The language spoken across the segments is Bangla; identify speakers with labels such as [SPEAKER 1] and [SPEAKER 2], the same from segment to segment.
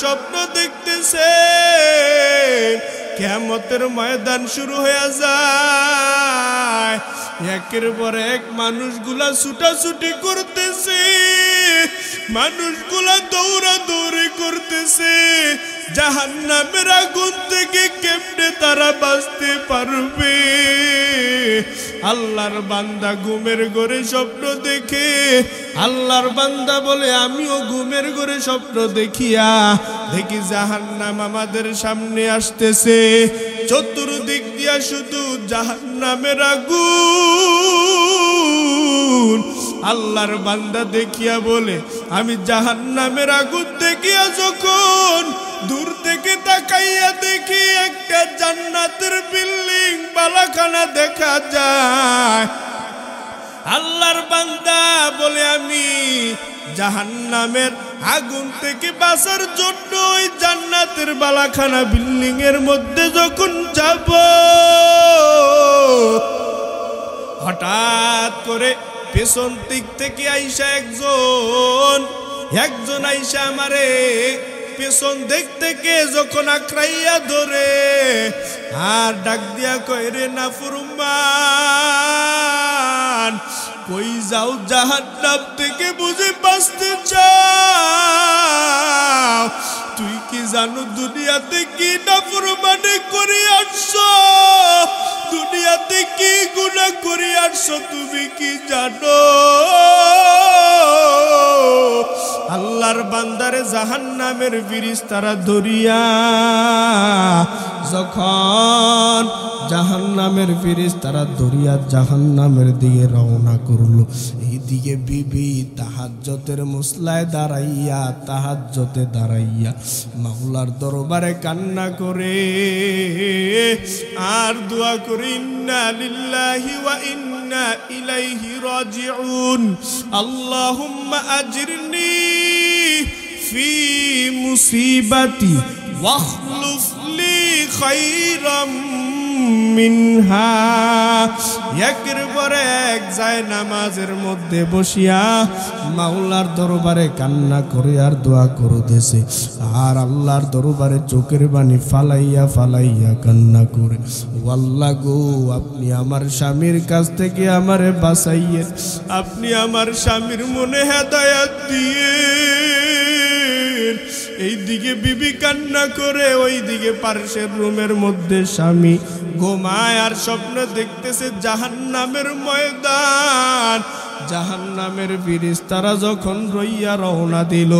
[SPEAKER 1] স্বপ্ন দেখতেছে কিয়ামতের ময়দান শুরু হয়ে যায়। একের পর এক মানুষগুলা ছুটাছুটি করতেছে, মানুষগুলা দৌড়াদৌড়ি করতেছে। জাহান্নামের আগুন থেকে কেমনে তারা বাঁচতে পারবে? আল্লাহর বান্দা ঘুমের ঘরে স্বপ্ন দেখে, আল্লাহর বান্দা বলে আমিও ঘুমের ঘরে স্বপ্ন দেখিয়া দেখি জাহান্নাম আমাদের সামনে আসতেছে। চতুর্দিক দিয়া শুধু জাহান্নামের আগুন। আল্লাহর বান্দা দেখিয়া বলে আমি জাহান্নামের আগুন দেখিয়া যখন দূর থেকে তাকাইয়া দেখি একটা জান্নাতের বিল্ডিং বালাখানা দেখা যায়। আল্লাহর বান্দা বলে আমি জাহান্নামের আগুন থেকে বাঁচার জন্য ওই জান্নাতের বালাখানা বিল্ডিং এর মধ্যে যখন যাব, হঠাৎ করে পেছন দিক থেকে আইসা একজন আইসা আমারে পেছন দিক থেকে যখন আঁকড়াইয়া ধরে আর ডাক দিয়া কয় রে নাফরমান, কই যাও? জাহান্নাম থেকে বুঝে বাঁচতে চাও? তুই কি জানো দুনিয়াতে কি নাফরমানি করে আসছো? দুনিয়াতে কি গুনাহ করে আসছো তুমি কি জানো? আল্লাহর বান্দারে জাহান্নামের ফেরেশতারা ধরিয়া যখন জাহান্নামের ফেরেশতারা ধরিয়া জাহান্নামের দিকে রওনা করলো, এইদিকে বিবি তাহাজ্জুদের মুসলায় দাঁড়াইয়া মাওলার দরবারে কান্না করে আর দোয়া করে ইন্না লিল্লাহি ওয়া ইন্না ইলাইহি রাজিউন। আল্লাহুম্মা আজিরনি ফি মুসিবাতি ওয়াখলুফ লি খায়রাম মিনহা। একের পরে এক যায় নামাজের মধ্যে বসিয়া মাওলার দরবারে কান্না করে আর দোয়া করতেছে, আর আল্লাহর দরবারে চোখের পানি ফালাইয়া কান্না করে, আল্লাহ গো আপনি আমার স্বামীর কাছ থেকে আমারে বাঁচাইয়েন, আপনি আমার স্বামীর মনে হেদায়েত দিয়ে। এইদিকে বিবি কান্না করে, ওইদিকে পার্শ্বের রুমের মধ্যে স্বামী ঘুমায় আর স্বপ্ন দেখতেছে জাহান্নামের ময়দান। জাহান্নামের ফেরেশতারা যখন রইয়া রওনা দিল,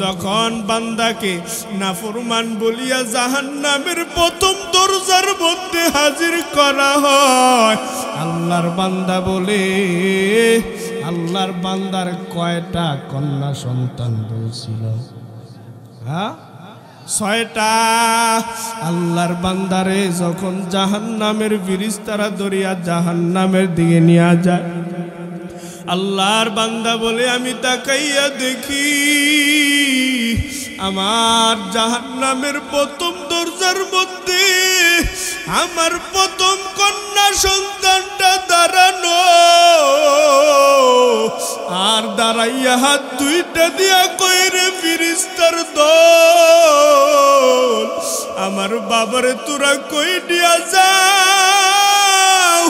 [SPEAKER 1] যখন বান্দাকে নাফরমান বলিয়া জাহান্নামের প্রথম দরজার মধ্যে হাজির করা হয়, আল্লাহর বান্দা বলে আল্লাহর বান্দার কয়টা কন্যা সন্তান বলছিল? হ্যাঁ, 6টা। আল্লাহর বান্দারে যখন জাহান্নামের ফেরেশতারা ধরিয়া জাহান্নামের দিকে নিয়ে যায়, আল্লাহর বান্দা বলে আমি তাকাইয়া দেখি আমার জাহান্নামের প্রথম দরজার মধ্যে আমার প্রথম কন্যা সন্তানটা দাঁড়ানো, আর দাঁড়াইয়া হাত দুইটা দিয়া কইরে ফেরেশতার দল, আমার বাবারে তোরা কই দিয়া যাও?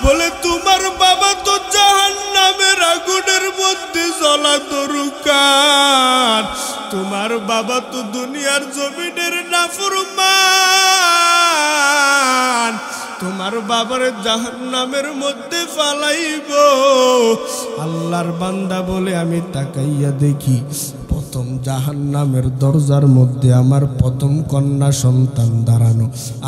[SPEAKER 1] বলে তোমার বাবা তো জাহান্নামের আগুনের মধ্যে জ্বলা দরকার, তোমার বাবা তো দুনিয়ার জমিনের নাফরমান, তোমার বাবারে জাহান্নামের মধ্যে ফালাইব। আল্লাহর বান্দা বলে আমি তাকাইয়া দেখি প্রথম জাহান্নামের দরজার মধ্যে আমার প্রথম কন্যা সন্তান দাঁড়ানো,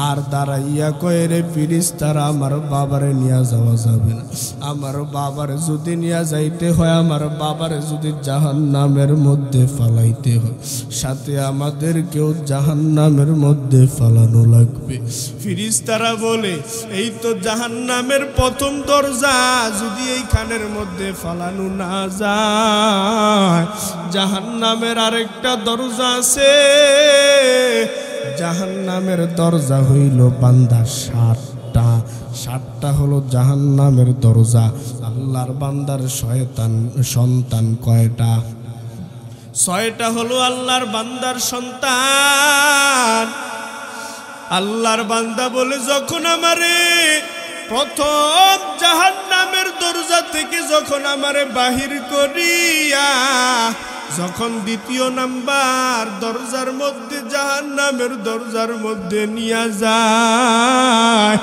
[SPEAKER 1] আর দাঁড়াইয়া কয়ে রে ফেরেশতারা আমার বাবারে নিয়ে যাওয়া যাবে না, আমার বাবারে যদি নিয়ে যাইতে হয়, আমার বাবারে যদি জাহান্নামের মধ্যে ফালাইতে হয়, সাথে আমাদেরকেও জাহান্নামের মধ্যে ফালানো লাগবে। ফেরেশতারা বলে এই তো জাহান্নামের প্রথম দরজা, যদি এইখানের মধ্যে ফালানো না যায়, জাহান্নামের আরেকটা দরজা আছে, জাহান্নামের দরজা হইল বান্দা 7টা হলো জাহান্নামের দরজা। আল্লাহর বান্দার শয়তান সন্তান কয়টা? ছয়টা হলো আল্লাহর বান্দার সন্তান। আল্লাহর বান্দা বলে, যখন আমারে প্রথম জাহান্নামের দরজা থেকে যখন আমারে বাহির করিয়া যখন দ্বিতীয় নাম্বার দরজার মধ্যে জাহান্নামের দরজার মধ্যে নিয়ে যায়,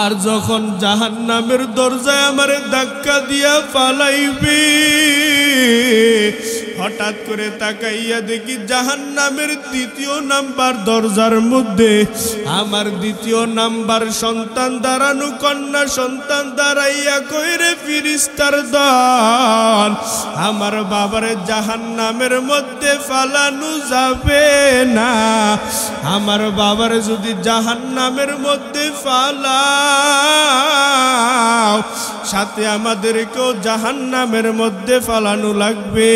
[SPEAKER 1] আর যখন জাহান্নামের দরজায় আমারে ধাক্কা দিয়া পালাইবে, হঠাৎ করে তাকাইয়া দেখি জাহান্নামের দ্বিতীয় নাম্বার দরজার মধ্যে আমার দ্বিতীয় নাম্বার সন্তান দাঁড়ানো, কন্যা সন্তান দাঁড়াইয়া কইরে, ফিরিস্তার দল, আমার বাবারে জাহান্নামের মধ্যে ফালানো যাবে না। আমার বাবারে যদি জাহান্নামের মধ্যে ফালাও, সাথে আমাদেরকেও জাহান্নামের মধ্যে ফালানো লাগবে।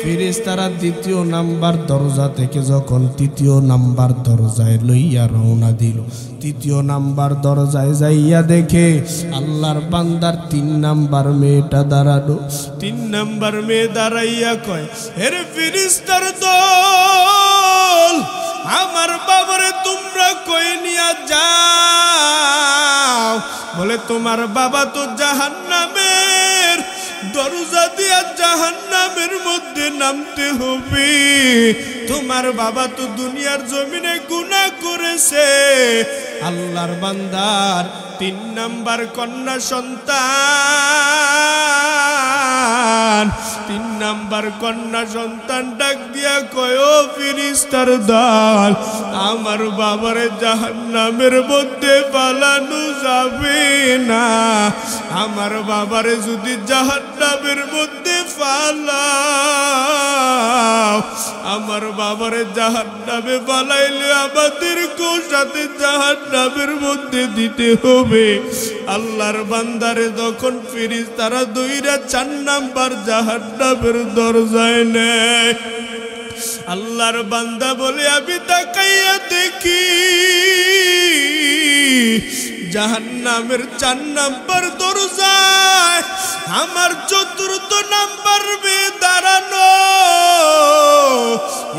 [SPEAKER 1] ফেরেশতারা দ্বিতীয় নাম্বার দরজা থেকে যখন তৃতীয় নাম্বার দরজায় লইয়া রওনা দিল, তৃতীয় নাম্বার দরজায় যাইয়া দেখে আল্লাহর বান্দার ৩ নাম্বার মেয়েটা দাঁড়ানো। ৩ নাম্বার মেয়ে দাঁড়াইয়া কয়, হেরে ফেরেশতার দল, আমার বাবারে তোমরা কই নিয়া যাও? বলে, তোমার বাবা তো জাহান্নামের দরজা দিয়া জাহান্নামের মধ্যে নামতে হবে। তোমার বাবা তো দুনিয়ার জমিনে গুনাহ করেছে। আল্লাহর বান্দার ৩ নাম্বার কন্যা সন্তান, ৩ নাম্বার কন্যা সন্তান ডাক দিয়া কয়, ও ফেরেশতার দল, আমার বাবারে জাহান্নামের মধ্যে ফালানো যাবে না। আমার বাবারে যদি জাহান্নামের মধ্যে ফালাও, আমার বাবারে জাহান্নামে ফালাইলে আমাদেরকেও সাথে জাহান্নামের মধ্যে দিতে হবে। আল্লাহর বান্দারে যখন ফেরেশতারা দইরা ৪ নাম্বার জাহান্নামের দরজায় নেয়, আল্লাহর বান্দা বলে, আমি তাকাইয়া দেখি জাহান্নামের ৪ নাম্বার দরজায় আমার ৪র্থ নাম্বার মেয়ে দাঁড়ানো।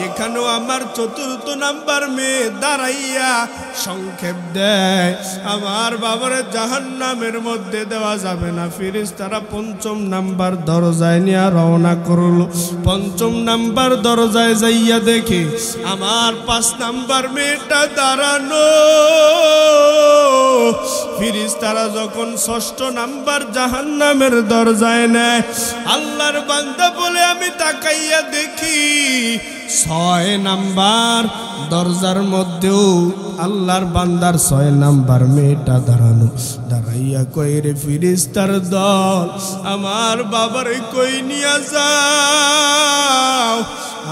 [SPEAKER 1] এখানেও আমার ৪র্থ নাম্বার মেয়ে দাঁড়াইয়া সংক্ষেপ দেয়, আমার বাবারে জাহান্নামের মধ্যে দেওয়া যাবে না। ফেরেশতারা ৫ম নাম্বার দরজায় নিয়ে রওনা করলো। ৫ম নাম্বার দরজায় যাইয়া দেখে আমার ৫ নাম্বার মেয়েটা দাঁড়ানো। ফেরেশতারা যখন ৬ষ্ঠ নাম্বার জাহান্নামের দরজায় নেয়, আল্লাহর বান্দা বলে, আমি তাকাইয়া দেখি ৬ নাম্বার দরজার মধ্যেও আল্লাহর বান্দার ৬ নাম্বার মেয়েটা দাঁড়ানো। দাঁড়াইয়া কই, রে ফেরেশতার দল, আমার বাবারে কই নিয়া যাও?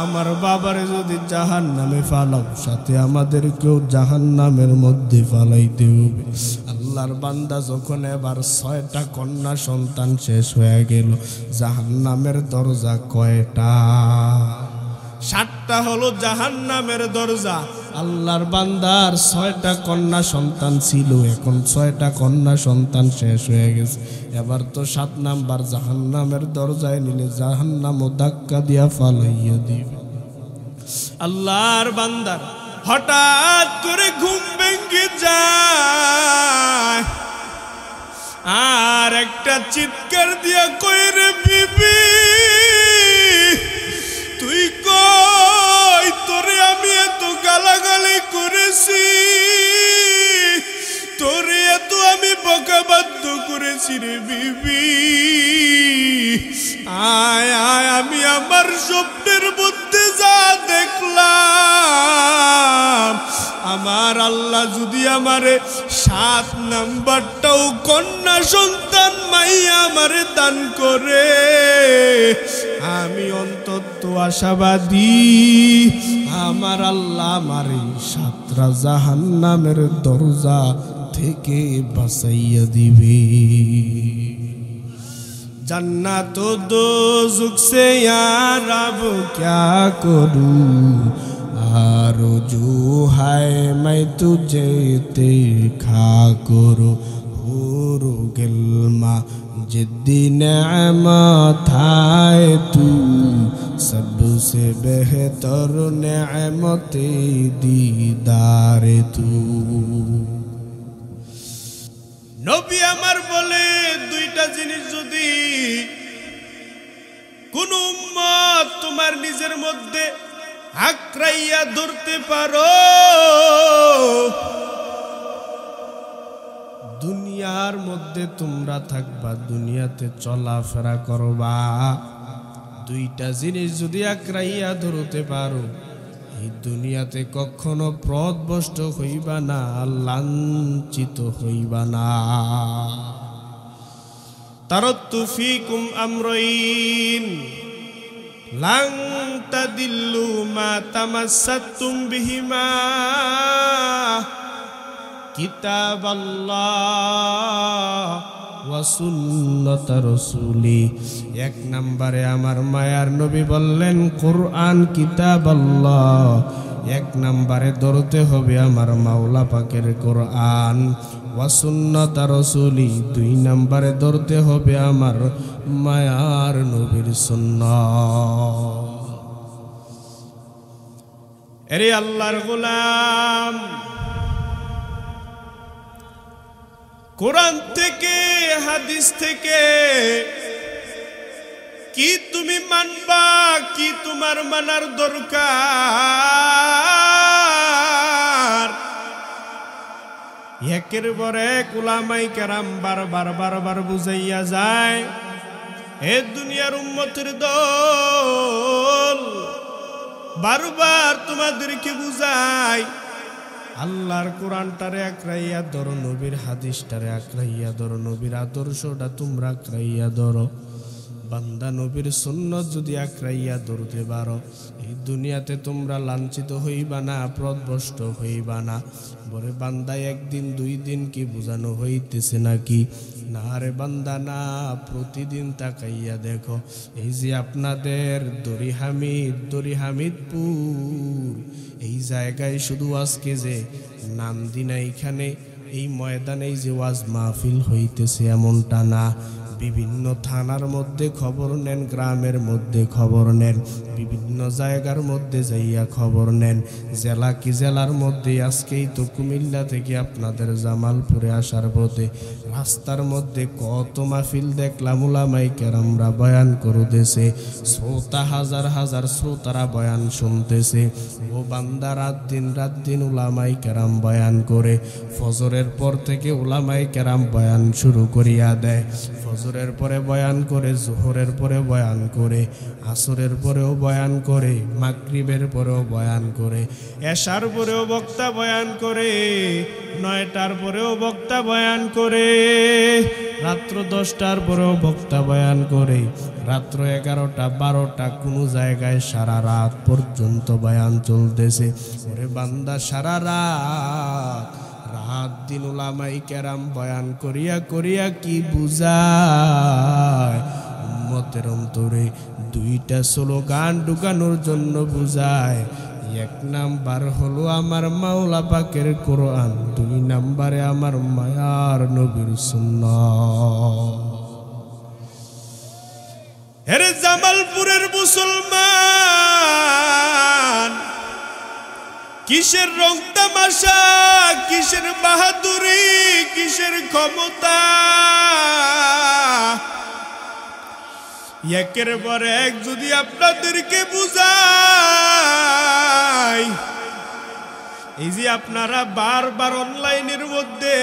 [SPEAKER 1] আমার বাবারে যদি জাহান্নামে ফালাও, সাথে আমাদেরকেও জাহান্নামের মধ্যে ফালাইতে হবে। আল্লাহর বান্দা যখন এবার ৬টা কন্যা সন্তান শেষ হয়ে গেল, জাহান্নামের দরজা কয়টা? ৭টা হলো জাহান্নামের দরজা। আল্লাহর বান্দার ৬টা কন্যা সন্তান ছিল, এখন ৬টা কন্যা সন্তান শেষ হয়ে গেছে। এবার তো ৭ নাম্বার জাহান্নামের দরজায় নিলে জাহান্নামও ধাক্কা দিয়া ফালাইয়া দিবে। আল্লাহর বান্দার হঠাৎ করে ঘুম ভেঙে যায়, আর একটা চিৎকার দিয়া কই, রে বিবি তুই কই? তোরে আমি এত গালাগালি করেছি, তোরে এত আমি বকাবাধ্য করেছি রে বিবি, আয় আয়, আমি আমার স্বপ্নের মধ্যে যা দেখলাম, আমার আল্লাহ যদি আমারে ৭ নাম্বারটাও কন্যা সন্তান মাইয়া আমারে দান করে, আমি অন্তত আশাবাদী আমার আল্লাহ আমার এই ৭টা জাহান্নামের দরজা থেকে বাঁচাইয়া দিবে। जन्नत दोज़ख से यार अब क्या करूं, आरज़ू है मैं तुझे देखा करूं, ہورو گلما جدی نعمت ہے تو سب سے بہتر نعمت دیدار تو নবী আমার বলে দুইটা জিনিস যদি কোন উম্মত তোমার নিজের মধ্যে আঁকড়াইয়া ধরতে পারো দুনিয়ার মধ্যে তোমরা থাকবা দুনিয়াতে চলাফেরা করবা দুইটা জিনিস যদি আঁকড়াইয়া ধরতে পারো এই দুনিয়াতে কখনো পথভ্রষ্ট হইবা না লাঞ্ছিত হইবা না তারাত্তু ফীকুম আমরাইন লান তাদিল্লু মা তামাসসাতুম বিহিমা কিতাবাল্লাহ ওয়া সুন্নাত রাসূলি এক নম্বরে আমার মায়ার নবী বললেন কোরআন কিতাবাল্লাহ এক নম্বরে ধরতে হবে আমার মাওলা পাকের কোরআন ওয়া সুন্নাত রাসূলি দুই নম্বরে ধরতে হবে আমার মায়ার নবীর সুন্নাত আরে আল্লাহর গোলাম কোরআন থেকে হাদিস থেকে কি তুমি মানবা কি তোমার মানার দরকার একের পর এক উলামায়ে কেরাম বারবার বুঝাইয়া যায় এ দুনিয়ার উম্মতের দল বারবার তোমাদেরকে বুঝায় আল্লাহর কোরআনটারে আঁকড়াইয়া ধরো নবীর হাদিসটারে আঁকড়াইয়া ধরো নবীর আদর্শটা তোমরা আঁকড়াইয়া ধরো বান্দা নবীর সুন্নাত যদি আঁকড়াইয়া ধরতে পারো এই দুনিয়াতে তোমরা লাঞ্ছিত হইবা না পথভ্রষ্ট হইবা না বলে বান্দা একদিন দুই দিন কি বোঝানো হইতেছে নাকি না রে বান্দা না প্রতিদিন তাকাইয়া দেখো এই যে আপনাদের দড়ি হামিদপুর এই জায়গায় শুধু আজকে যে নাম দিনা এইখানে এই ময়দানে যে ওয়াজ মাহফিল হইতেছে এমনটা না বিভিন্ন থানার মধ্যে খবর নেন গ্রামের মধ্যে খবর নেন বিভিন্ন জায়গার মধ্যে যাইয়া খবর নেন জেলা কি জেলার মধ্যে আজকেই তো কুমিল্লা থেকে আপনাদের জামালপুরে আসার পথে রাস্তার মধ্যে কত মাহফিল দেখলাম উলামায়ে কেরামরা বয়ান করতেছে শ্রোতা হাজার হাজার শ্রোতারা বয়ান শুনতেছে ও বান্দা রাত দিন উলামায়ে কেরাম বয়ান করে ফজরের পর থেকে উলামায়ে কেরাম বয়ান শুরু করিয়া দেয় ফজরের পরে বয়ান করে জোহরের পরে বয়ান করে আসরের পরেও বয়ান করে মাগরিবের পরেও বয়ান করে এশার পরেও বক্তা বয়ান করে 9টার পরেও বক্তা বয়ান করে রাত্র 10টার পরেও বক্তা বয়ান করে রাত্র 11টা 12টা কোনো জায়গায় সারা রাত পর্যন্ত বয়ান চলতেছে ওরে বান্দা সারা রাত দিন উলামায়ে কেরাম বয়ান করিয়া কি বুঝায় উম্মতের অন্তরে দুইটা স্লোগান ঢুকানোর জন্য বুঝায় এক নাম্বার হলো আমার মাওলা পাকের কোরআন দুই নাম্বারে আমার মায়ার নবীর সুন্নাত এর জামালপুরের মুসলমান কিসের রং তামাশা কিসের বাহাদুরি কিসের ক্ষমতা একের পর এক যদি আপনাদেরকে বুঝাই এই যে আপনারা বারবার অনলাইনের মধ্যে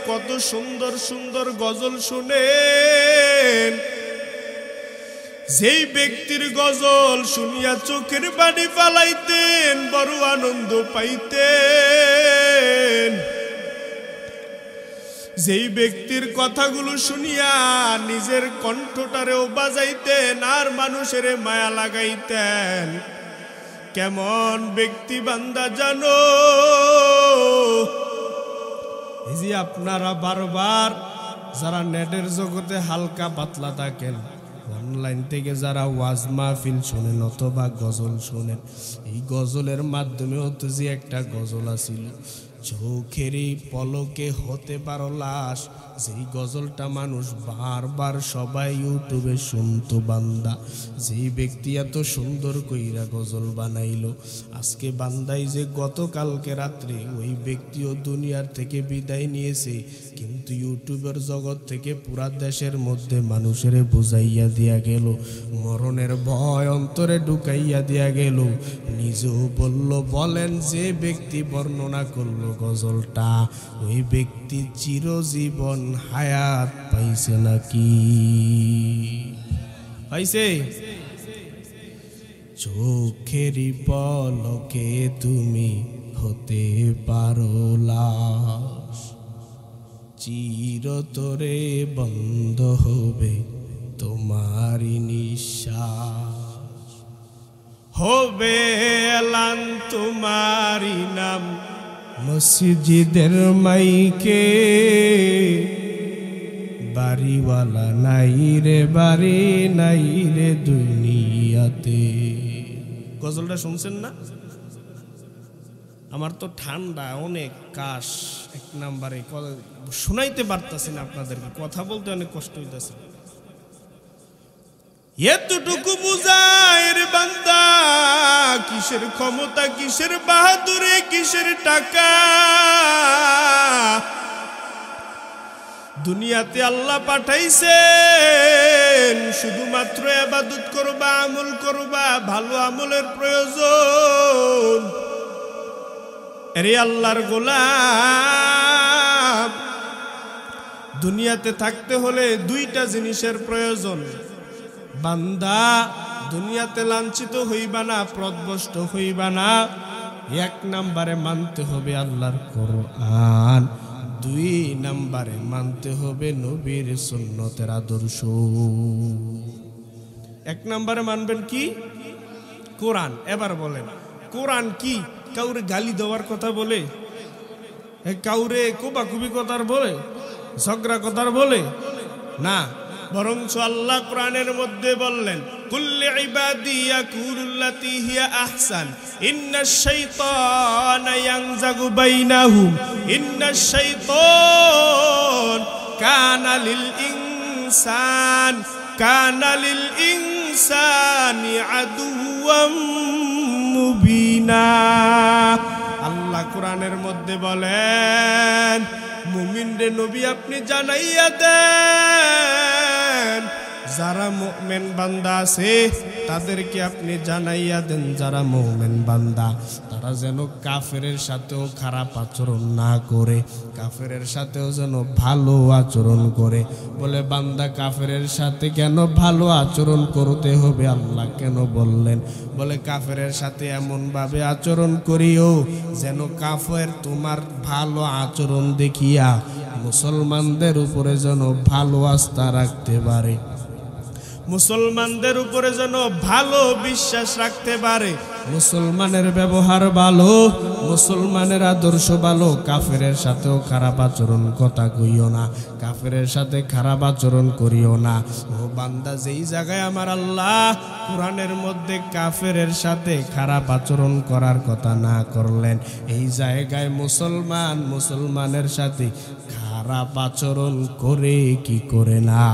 [SPEAKER 1] কত সুন্দর সুন্দর গজল শুনেন যেই ব্যক্তির গজল শুনিয়া চোখের পানি ফালাইতেন বড় আনন্দ পাইতেন যেই ব্যক্তির কথাগুলো শুনিয়া নিজের কণ্ঠটারেও বাজাইতেন আর মানুষের মায়া লাগাইতেন কেমন ব্যক্তি বান্দা জানো এই যে আপনারা বারবার যারা নেটের জগতে হালকা পাতলা থাকেন অনলাইন থেকে যারা ওয়াজ মাহফিল শোনেন অথবা গজল শোনেন এই গজলের মাধ্যমে হতো যে একটা গজল আছিল চোখেরই পলকে হতে পারো লাশ, যেই গজলটা মানুষ বারবার সবাই ইউটিউবে শুনতো বান্দা। যেই ব্যক্তি এত সুন্দর কইরা গজল বানাইলো, আজকে বান্দাই যে গতকালকে রাত্রে ওই ব্যক্তিও দুনিয়ার থেকে বিদায় নিয়েছে, কিন্তু ইউটিউবের জগৎ থেকে পুরা দেশের মধ্যে মানুষের বুঝাইয়া দিয়া গেল, মরণের ভয় অন্তরে ঢুকাইয়া দিয়া গেল। নিজেও বলল, বলেন যে ব্যক্তি বর্ণনা করলো গজলটা, ওই ব্যক্তি চিরজীবন হায়াত পাইছে নাকি? পাইছে? চোখেরই পলকে তুমি হতে পারো লাশ, চিরতরে বন্ধ হবে তোমারই নিঃশ্বাস, হবে এলান তোমারই নাম মসজিদের মাইকে, বাড়িওয়ালা নাই রে বাড়ি নাই রে দুনিয়াতে। গজলটা শুনছেন না? আমার তো ঠান্ডা অনেক, কাশ এক নাম্বারে শোনাইতে পারতাছি না আপনাদেরকে, কথা বলতে অনেক কষ্ট হইতেছে। এতটুকু বুঝায় রে বান্দা, কিসের ক্ষমতা, কিসের বাহাদুরি, কিসের টাকা। দুনিয়াতে আল্লাহ পাঠাইছেন শুধুমাত্র ইবাদত করবা, আমল করবা, ভালো আমলের প্রয়োজন। আরে আল্লাহর গোলাম, দুনিয়াতে থাকতে হলে দুইটা জিনিসের প্রয়োজন। বান্দা, দুনিয়াতে লাঞ্ছিত হইবা না, পথভ্রষ্ট হইবা না। এক নাম্বারে মানতে হবে আল্লাহর কোরআন, দুই নাম্বারে মানতে হবে নবীর সুন্নতের আদর্শ। এক নাম্বারে মানবেন কি? কোরআন। এবার বলেন, কোরআন কি কাউরে গালি দেওয়ার কথা বলে? কাউরে কোবাকুবি কথার বলে? ঝগড়া কথার বলে? না, বরঞ্চ আল্লাহ কোরআনের মধ্যে বললেন, কুল্লি ইবাদি ইয়াকুলুল্লাতি হিয়া আহসান ইন্নাশ শাইতানা ইয়ানজাগু বাইনাহুম ইন্নাশ শাইতান কানা লিল ইনসানি আদুওয়াম মুবিনা। আল্লাহ কোরআনের মধ্যে বলেন, মুমিনরে নবী আপনি জানাইয়া দেন, যারা মুমিন বান্দা আছে তাদেরকে আপনি জানাইয়া দেন, যারা মুমিন বান্দা তারা যেন কাফেরের সাথেও খারাপ আচরণ না করে, কাফেরের সাথেও যেন ভালো আচরণ করে। বলে বান্দা কাফেরের সাথে কেন ভালো আচরণ করতে হবে? আল্লাহ কেন বললেন? বলে কাফেরের সাথে এমনভাবে আচরণ করিও যেন কাফের তোমার ভালো আচরণ দেখিয়া মুসলমানদের উপরে যেন ভালো আস্থা রাখতে পারে, মুসলমানদের উপরে যেন ভালো বিশ্বাস রাখতে পারে। মুসলমানের ব্যবহার ভালো, মুসলমানের আদর্শ ভালো, কাফেরের সাথেও খারাপ আচরণ কথা কইও না, কাফেরের সাথে খারাপ আচরণ করিও না। ও বান্দা, যেই জায়গায় আমার আল্লাহ কোরআনের মধ্যে কাফেরের সাথে খারাপ আচরণ করার কথা না করলেন, এই জায়গায় মুসলমানের সাথে খারাপ আচরণ করে কি করে না?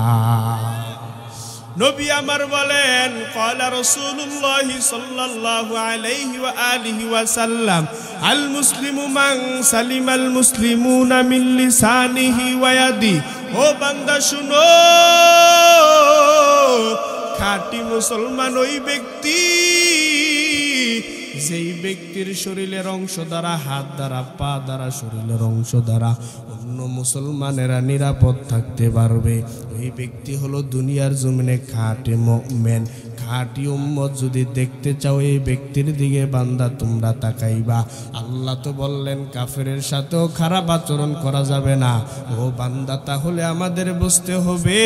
[SPEAKER 1] নবী আমার বলেন, ক্বালা রাসূলুল্লাহ সাল্লাল্লাহু আলাইহি ওয়া আলিহি ওয়া সাল্লাম, আল মুসলিমু মান সালিমাল মুসলিমুনা মিন লিসানিহি ওয়া ইয়াদি। ও বান্দা শুনো, খাঁটি মুসলমান ওই ব্যক্তি যেই ব্যক্তির শরীরের অংশ দ্বারা, হাত দ্বারা, পা দ্বারা, শরীরের অংশ দ্বারা অন্য মুসলমানেরা নিরাপদ থাকতে পারবে। এই ব্যক্তি হলো দুনিয়ার জমিনে খাঁটি মুমিন, খাঁটি উম্মত। যদি দেখতে চাও এই ব্যক্তির দিকে বান্দা তোমরা তাকাইবা। আল্লাহ তো বললেন কাফেরের সাথেও খারাপ আচরণ করা যাবে না। ও বান্দা, তাহলে আমাদের বুঝতে হবে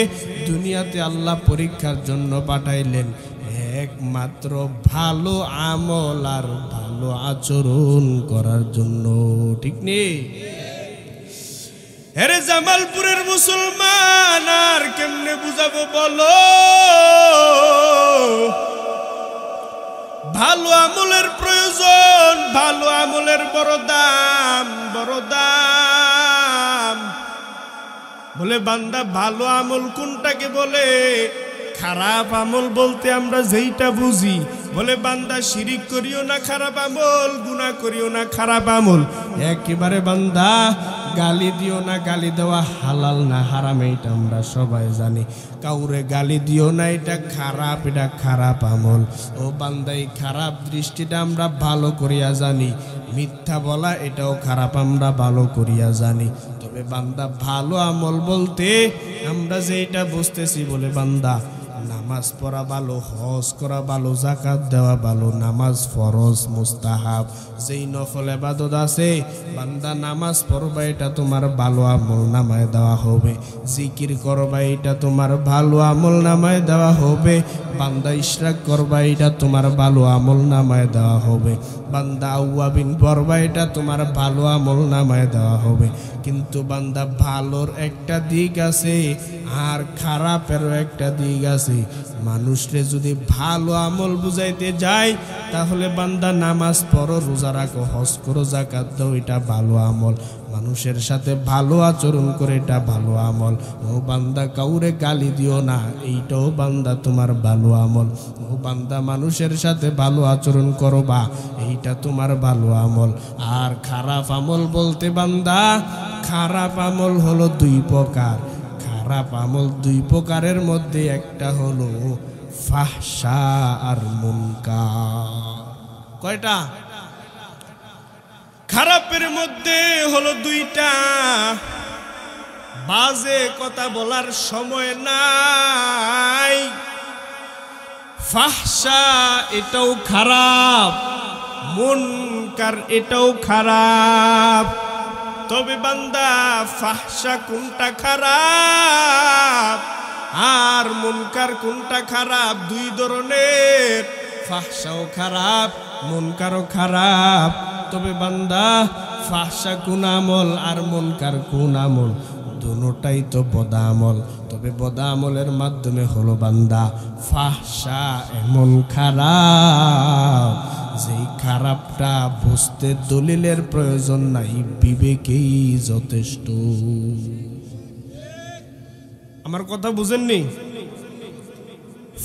[SPEAKER 1] দুনিয়াতে আল্লাহ পরীক্ষার জন্য পাঠাইলেন একমাত্র ভালো আমল আর ভালো আচরণ করার জন্য, ঠিক নেই? হেরে জামালপুরের মুসলমান আর কেমনে বুঝাবো বলো? ভালো আমলের প্রয়োজন, ভালো আমলের বড় দাম, বড় দাম। বলে বান্দা ভালো আমল কোনটাকে বলে? খারাপ আমল বলতে আমরা যেইটা বুঝি, বলে বান্দা শিরিক করিও না খারাপ আমল, গুনাহ করিও না খারাপ আমল। একেবারে বান্দা গালি দিও না, গালি দেওয়া হালাল না হারাম এটা আমরা সবাই জানি। কাউরে গালি দিও না, এটা খারাপ, এটা খারাপ আমল। ও বান্দা এই খারাপ দৃষ্টিটা আমরা ভালো করিয়া জানি। মিথ্যা বলা এটাও খারাপ আমরা ভালো করিয়া জানি। তবে বান্দা ভালো আমল বলতে আমরা যেটা বুঝতেছি, বলে বান্দা নামাজ পড়া ভালো, হজ করা ভালো, যাকাত দেওয়া ভালো, নামাজ ফরজ মুস্তাহাব যেই নফল ইবাদত আছে, বান্দা নামাজ পড়বা এটা তোমার ভালো আমল নামায় দেওয়া হবে। জিকির করবা এটা তোমার ভালো আমল নামায় দেওয়া হবে। বান্দা ইশরাক করবা এটা তোমার ভালো আমল নামায় দেওয়া হবে। বান্দা আউয়াবিন পড়বা এটা তোমার ভালো আমল নামায় দেওয়া হবে। কিন্তু বান্দা ভালোর একটা দিক আছে আর খারাপেরও একটা দিক আছে। মানুষরে যদি ভালো আমল বুঝাইতে যায়, তাহলে বান্দা নামাজ পড়ো, রোজা রাখো, হজ করো, যাকাত দাও, এটা ভালো আমল। মানুষের সাথে ভালো আচরণ করে, এটা ভালো আমল। ও বান্দা কাউরে গালি দিও না, এইটাও বান্দা তোমার ভালো আমল। ও বান্দা মানুষের সাথে ভালো আচরণ করবা, এইটা তোমার ভালো আমল। আর খারাপ আমল বলতে বান্দা, খারাপ আমল হলো দুই প্রকার। খারাপ আমল দুই প্রকারের মধ্যে একটা হলো ফাহশা আর মুনকার। কয়টা? খারাপের মধ্যে হলো দুইটা। বাজে কথা বলার সময় নাই, ফাহশা এটাও খারাপ, মুনকার এটাও খারাপ। তবে বান্দা ফাহশা কোনটা খারাপ আর মুনকার কোনটা খারাপ? দুই ধরনের, ফাহশাও খারাপ, মুনকারও খারাপ। তবে বান্দা ফাহশা কোন আমল আর মুনকার কোন আমল? দুটোটাই তো বদামল। তবে বদামলের মাধ্যমে হলো বান্দা ফাহশা এমন খারাপ, যেই খারাপটা বুঝতে দলিলের প্রয়োজন নাই, বিবেকেই যথেষ্ট। আমার কথা বুঝেননি?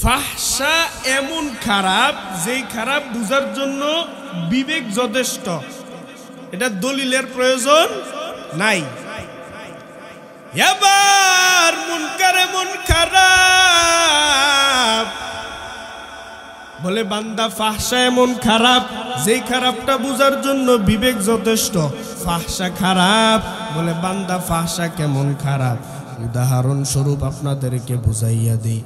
[SPEAKER 1] ফাহশা এমন খারাপ, যেই খারাপ বুঝার জন্য বিবেক যথেষ্ট, এটা দলিলের প্রয়োজন নাই। এবার মুনকার এমন খারাপ, বলে বান্দা ফাহশা এমন খারাপ, যেই খারাপটা বুঝার জন্য বিবেক যথেষ্ট। ফাহশা খারাপ, বলে বান্দা ফাহশা কেমন খারাপ? উদাহরণ স্বরূপ আপনাদেরকে বুঝাইয়া দিই।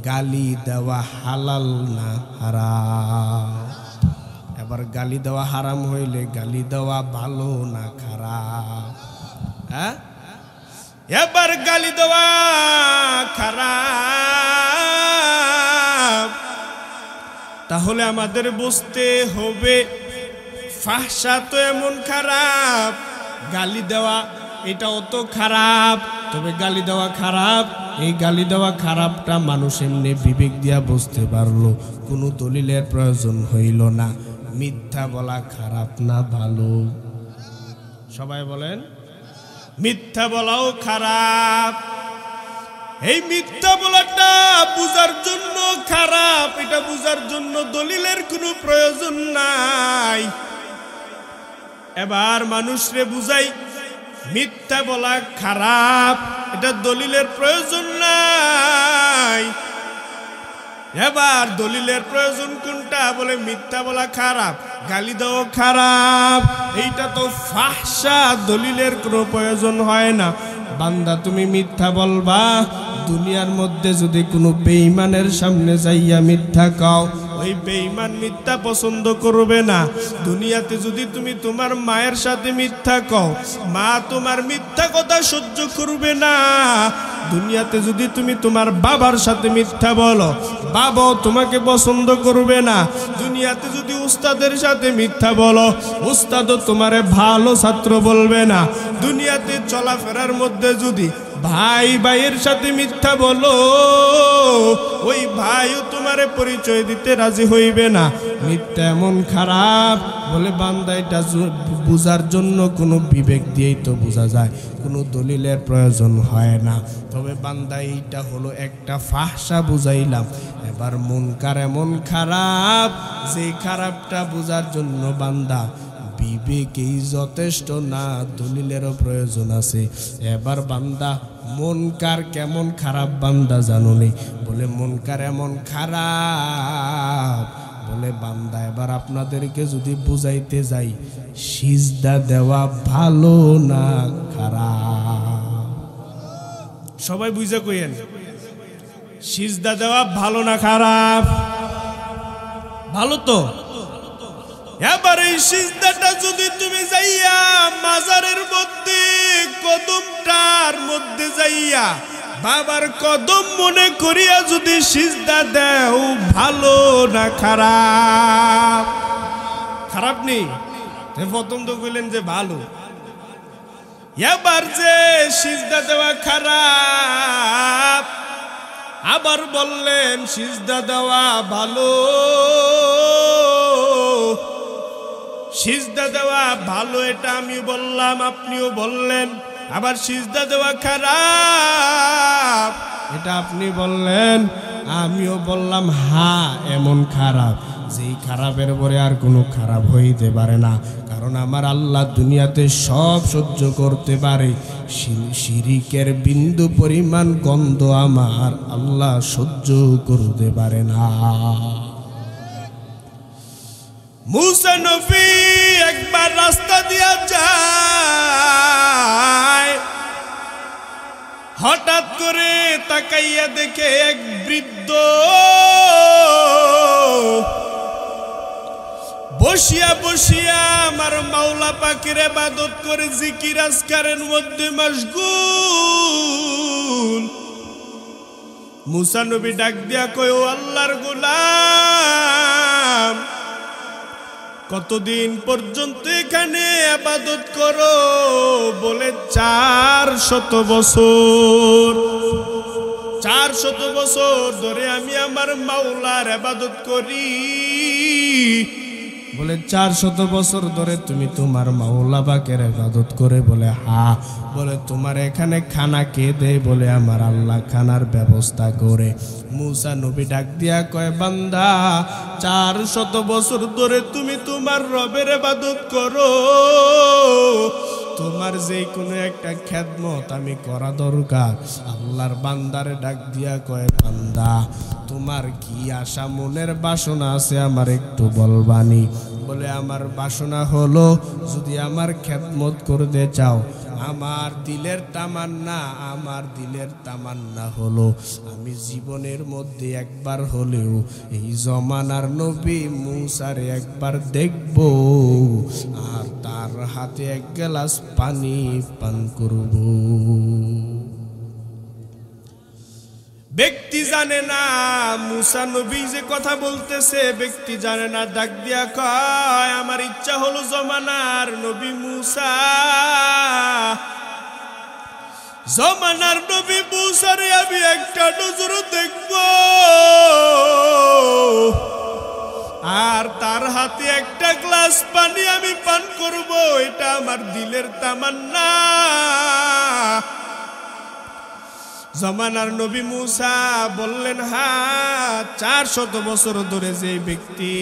[SPEAKER 1] গালি দেওয়া হালাল না হারাম? এবার গালি দেওয়া হারাম হইলে গালি দেওয়া ভালো না খারাপ? হ্যাঁ, এবার গালি দেওয়া খারাপ, তাহলে আমাদের বুঝতে হবে ফাহশা তো এমন খারাপ, গালি দেওয়া এটাও তো খারাপ। তবে গালি দেওয়া খারাপ, এই গালি দেওয়া খারাপটা মানুষ এমনি বিবেক দিয়া বুঝতে পারলো, কোনো দলিলের প্রয়োজন হইল না। মিথ্যা বলা খারাপ না ভালো? সবাই বলেন, মিথ্যা বলাও খারাপ। এই মিথ্যা বলাটা বুঝার জন্য খারাপ, এটা বুঝার জন্য দলিলের কোনো প্রয়োজন নাই। এবার মানুষরে বুঝাই মিথ্যা বলা খারাপ, এটা দলিলের প্রয়োজন নাই। এবার দলিলের প্রয়োজন কোনটা? বলে মিথ্যা বলা খারাপ, গালি দেওয়া খারাপ, এইটা তো ফাহশা, দলিলের কোনো প্রয়োজন হয় না। বান্দা তুমি মিথ্যা বলবা, দুনিয়ার মধ্যে যদি কোনো বেঈমানের সামনে যাইয়া মিথ্যা কও, ওই বেঈমান মিথ্যা পছন্দ করবে না। দুনিয়াতে যদি তুমি তোমার মায়ের সাথে মিথ্যা কও, মা তোমার মিথ্যা কথা সহ্য করবে না। দুনিয়াতে যদি তুমি তোমার বাবার সাথে মিথ্যা বলো, বাবাও তোমাকে পছন্দ করবে না। দুনিয়াতে যদি উস্তাদের সাথে মিথ্যা বলো, উস্তাদও তোমারে ভালো ছাত্র বলবে না। দুনিয়াতে চলাফেরার মধ্যে যদি ভাই ভাইয়ের সাথে মিথ্যা বলো, ওই ভাইও তোমারে পরিচয় দিতে রাজি হইবে না। মিথ্যা এমন খারাপ, বলে বান্দা এটা বুঝার জন্য কোনো বিবেক দিয়েই তো বোঝা যায়, কোনো দলিলের প্রয়োজন হয় না। তবে বান্দা এইটা হলো একটা ফাহসা বুঝাইলাম। এবার মুনকার এমন খারাপ, যে খারাপটা বোঝার জন্য বান্দা বিবেকেই যথেষ্ট না, দলিলেরও প্রয়োজন আছে। এবার বান্দা মুনকার কেমন খারাপ বান্দা জানুনি, বলে মুনকার এমন খারাপ, বলে বান্দা এবার আপনাদেরকে যদি বুঝাইতে যাই, সিজদা দেওয়া ভালো না খারাপ? সবাই বুঝে কইেন, সিজদা দেওয়া ভালো না খারাপ? ভালো তো। এবার এই সিজদাটা যদি তুমি যাইয়া মাজারের মধ্যে কদমটার মধ্যে যাইয়া বাবার কদম মনে করিয়া যদি সিজদা দেও, ভালো না খারাপ? খারাপ নেই, প্রথম তো কইলেন যে ভালো। এবার যে সিজদা দেওয়া খারাপ, আবার বললেন সিজদা দেওয়া ভালো। সিজদা দেওয়া ভালো এটা আমি বললাম, আপনিও বললেন। আবার সিজদা দেওয়া খারাপ এটা আপনি বললেন, আমিও বললাম। হ্যাঁ, এমন খারাপ যেই খারাপের পরে আর কোনো খারাপ হইতে পারে না। কারণ আমার আল্লাহ দুনিয়াতে সব সহ্য করতে পারে, শিরিকের বিন্দু পরিমাণ গন্ধ আমার আল্লাহ সহ্য করতে পারে না। মুসা নবী একবার রাস্তা দিয়া যায়, হঠাৎ করে তাকাইয়া দেখে এক বৃদ্ধ বসিয়া বসিয়া আমার মাওলা পাকের ইবাদত করে জিকির আজকারের মধ্যে মশগুল। মুসা নবী ডাক দিয়া কয়, ও আল্লাহর গোলাম, কতদিন পর্যন্ত এখানে ইবাদত করো? বলে 400 বছর। 400 বছর ধরে আমি আমার মাওলার ইবাদত করি। বলে 400 বছর ধরে তুমি তোমার মাওলা পাকের ইবাদত করে? বলে হ্যাঁ। বলে তোমার এখানে খানা কে দেয়? বলে আমার আল্লাহ খানার ব্যবস্থা করে। মুসা নবী ডাক দিয়া কয়, বান্দা 400 বছর ধরে তুমি তোমার রবের ইবাদত করো, তোমার যে কোনো একটা খেদমত আমি করা দরকার। আল্লাহর বান্দারে ডাক দিয়া কয়, বান্দা তোমার কি আশা মনের বাসনা আছে আমার একটু বলবানি? বলে আমার বাসনা হলো, যদি আমার খেদমত করতে চাও, আমার দিলের তামান্না হলো আমি জীবনের মধ্যে একবার হলেও এই জমানার নবী মুসারে একবার দেখব, আর তার হাতে এক গ্লাস পানি পান করব। ব্যক্তি জানে না মুসা নবী যে কথা বলতেছে, ব্যক্তি জানে না। ডাক দিয়া কয়, আমার ইচ্ছা হলো জমানার নবী মুসা, জমানার নবী মুসারে আমি একটা নজর দেখব, আর তার হাতে একটা গ্লাস পানি আমি পান করব। এটা আমার দিলের তামান্না। জমানার নবী মুসা বললেন, হ্যাঁ, 400 বছর ধরে যে ব্যক্তি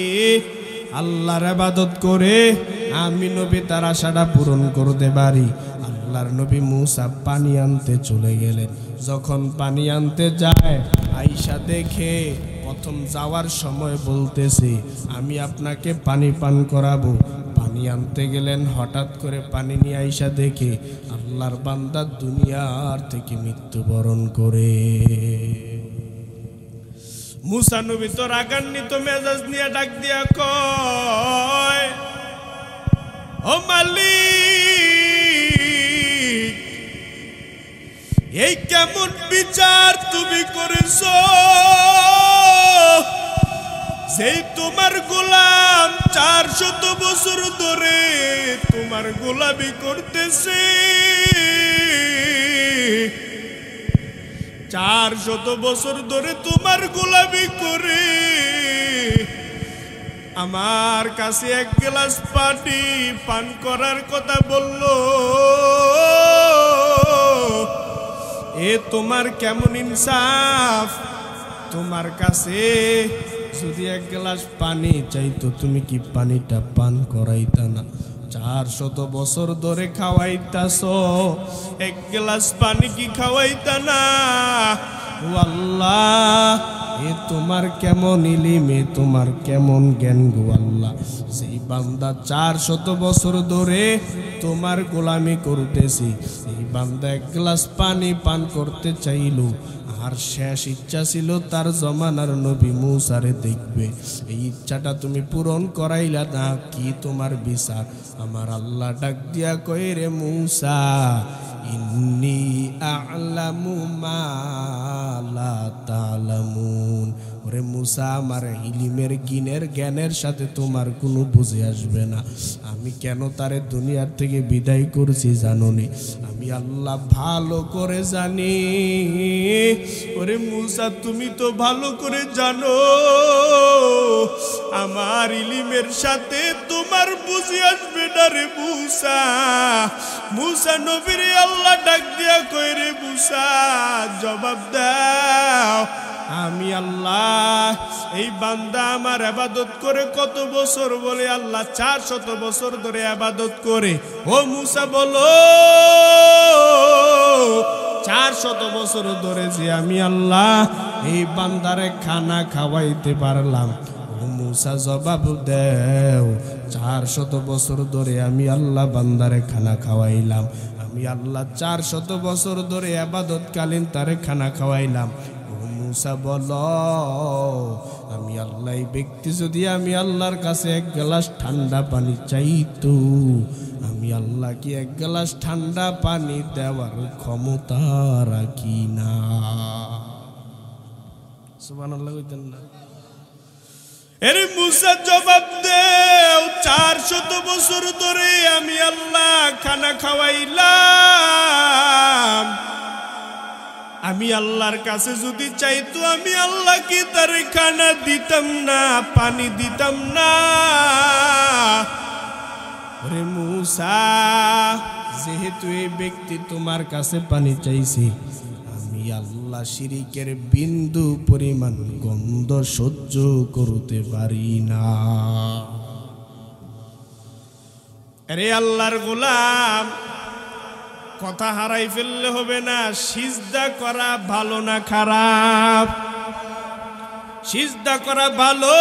[SPEAKER 1] আল্লাহর ইবাদত করে, আমি নবী তার আশাটা পূরণ করতে পারি। আল্লাহর নবী মুসা পানি আনতে চলে গেলেন। যখন পানি আনতে যায়, আয়েশা দেখে, প্রথম যাওয়ার সময় বলতেছে, আমি আপনাকে পানি পান করাবো। পানি আনতে গেলেন, হঠাৎ করে পানি নিয়ে আয়েশা দেখে আল্লাহর বান্দা দুনিয়ার থেকে মৃত্যুবরণ করে। মুসা নবী তো রাগান্বিত মেজাজ নিয়ে ডাক দিয়া কয়, ও মালিক, এই কেমন বিচার তুমি করেছো? যেই তোমার গোলাম 400 বছর ধরে তোমার গোলামি করতেছে, 400 বছর ধরে তোমার গোলামি করে আমার কাছে এক গ্লাস পানি পান করার কথা বলল। এ তোমার কেমন ইনসাফ? তোমার কাছে যদি এক গ্লাস পানি চাইতো, তুমি কি পানিটা পান করাইতা না? 400 বছর ধরে খাওয়াইতাছ, এক গ্লাস পানি কি খাওয়াইতা না? ও আল্লাহ, এ তোমার কেমন ইলম, এ তোমার কেমন জ্ঞান গো আল্লাহ। সেই বান্দা 400 বছর ধরে তোমার গোলামি করতেছি, সেই বান্দা এক গ্লাস পানি পান করতে চাইল, আর শেষ ইচ্ছা ছিল তার জমানার নবী মুসারে দেখবে। এই ইচ্ছাটা তুমি পূরণ করাইলা না, কি তোমার বিচার? আমার আল্লাহ ডাক দিয়া কই, রে মুসা, ইন্নী আ'লামু মা লা তা'লামুন। ওরে মুসা, আমার ইলিমের জ্ঞানের সাথে তোমার কোনো বুঝে আসবে না। আমি কেন তারে দুনিয়ার থেকে বিদায় করছি জানোনি? আমি আল্লাহ ভালো করে জানি। ওরে মুসা, তুমি তো ভালো করে জানো আমার ইলিমের সাথে তোমার বুঝে আসবে না রে মুসা। মুসা নবীরে আল্লাহ ডাক দিয়া কই, রে মুসা, জবাব দাও। আমি আল্লাহ, এই বান্দা আমার ইবাদত করে কত বছর? বলে আল্লাহ 400 বছর ধরে ইবাদত করে। ও মুসা বলো, 400 বছর ধরে যে আমি আল্লাহ এই বান্দারে খানা খাওয়াইতে পারলাম। ও মুসা জবাব দেও, 400 বছর ধরে আমি আল্লাহ বান্দারে খানা খাওয়াইলাম। আমি আল্লাহ 400 বছর ধরে ইবাদতকালীন তারে খানা খাওয়াইলাম। মুসা বলো, আমি আল্লাহ, এই ব্যক্তি যদি আমি আল্লাহর কাছে এক গ্লাস ঠান্ডা পানি চাইতো, আমি আল্লাহ কি এক গ্লাস ঠান্ডা পানি দেওয়ার ক্ষমতা রাখি না? সুবহানাল্লাহ কইতেন না? এর মুসা জবাব দেও, 400 বছর ধরে আমি আল্লাহ খানা খাওয়াইলাম। আমি আল্লাহর কাছে যদি চাইতো, আমি আল্লাহ কি তার খানা দিতাম না, পানি দিতাম না? ওরে মুসা, যেহেতু এই ব্যক্তি তোমার কাছে পানি চাইছি, আমি আল্লাহ শিরিকের বিন্দু পরিমাণ গন্ধ সহ্য করতে পারি না। আরে আল্লাহর গোলাম, কথা হারাই ফেললে হবে না। সিজদা করা ভালো না খারাপ? সিজদা করা ভালো,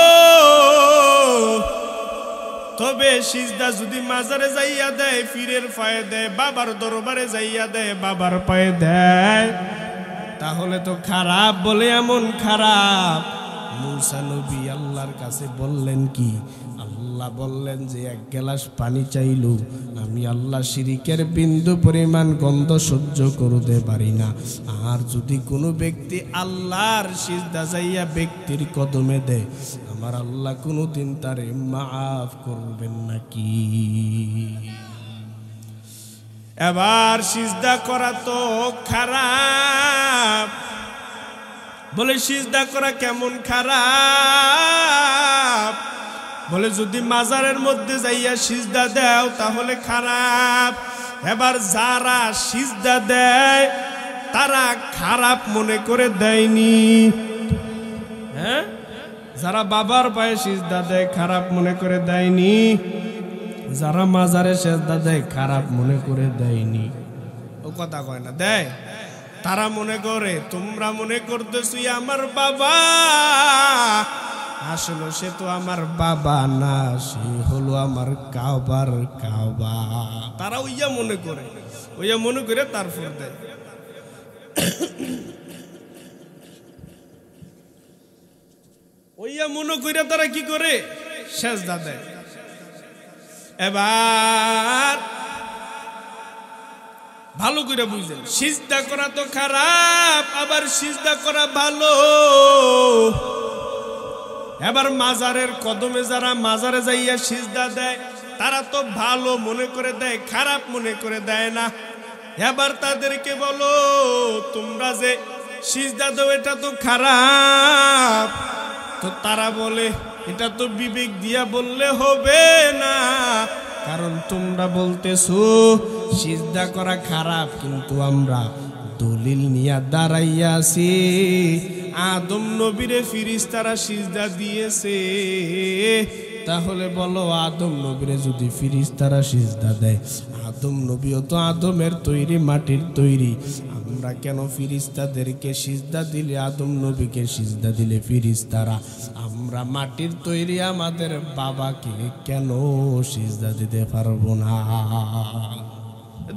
[SPEAKER 1] তবে সিজদা যদি মাজারে যাইয়া দেয়, পীরের পায়ে দেয়, বাবার দরবারে যাইয়া দেয়, বাবার পায়ে দেয়, তাহলে তো খারাপ। বলে এমন খারাপ? মুসা নবী আল্লাহর কাছে বললেন কি? আল্লাহ বললেন যে এক গ্লাস পানি চাইল, আমি আল্লাহ শিরিকের বিন্দু পরিমাণ গন্ধ সহ্য করতে পারি না। আর যদি কোনো ব্যক্তি আল্লাহর সিজদা যাইয়া ব্যক্তির কদমে দেয়, আমার আল্লাহ কোনোদিন তারে মাফ করবেন নাকি? এবার সিজদা করা তো খারাপ। বলে সিজদা করা কেমন খারাপ? বলে যদি মাজারের মধ্যে যাইয়া সিজদা দাও তাহলে খারাপ। এবার যারা সিজদা দেয় তারা খারাপ মনে করে দেয়নি, হ্যাঁ? যারা বাবার পায়ে সিজদা দেয় খারাপ মনে করে দেয়নি, যারা মাজারে সিজদা দেয় খারাপ মনে করে দেয়নি। ও কথা কয় না, দেয়। তারা মনে করে, তোমরা মনে করতেছি আমার বাবা, আসলে সে তো আমার বাবা না, সে হলো আমার কাবার কাবা। তারা ওইয়া মনে করে, ওইয়া মনে করে তারপর দেয়। ওইয়া মনে করে তারা কি করে? সেজদা দেয়। এবার ভালো করে বুঝেন, সিজদা করা তো খারাপ, আবার সিজদা করা ভালো। এবার মাজারের কদমে যারা মাজারে যাইয়া সিজদা দেয় তারা তো ভালো মনে করে দেয়, খারাপ মনে করে দেয় না। এবার তাদেরকে বলো তোমরা যে সিজদা দাও এটা তো খারাপ, তো তারা বলে এটা তো বিবেক দিয়া বললে হবে না, কারণ তোমরা বলতেছো সিজদা করা খারাপ, কিন্তু আমরা দলিল নিয়ে দাঁড়াইয়া আছি আদম নবীরে ফিরিস্তারা সিজদা দিয়েছে। তাহলে বলো আদম নবীরে যদি ফিরিস্তারা সিজদা দেয়, আদম নবীও তো আদমের তৈরি, মাটির তৈরি, আমরা কেন ফিরিস্তাদেরকে সিজদা দিলে আদম নবীকে সিজদা দিলে ফিরিস্তারা? আমরা মাটির তৈরি, আমাদের বাবাকে কেন সিজদা দিতে পারবো না?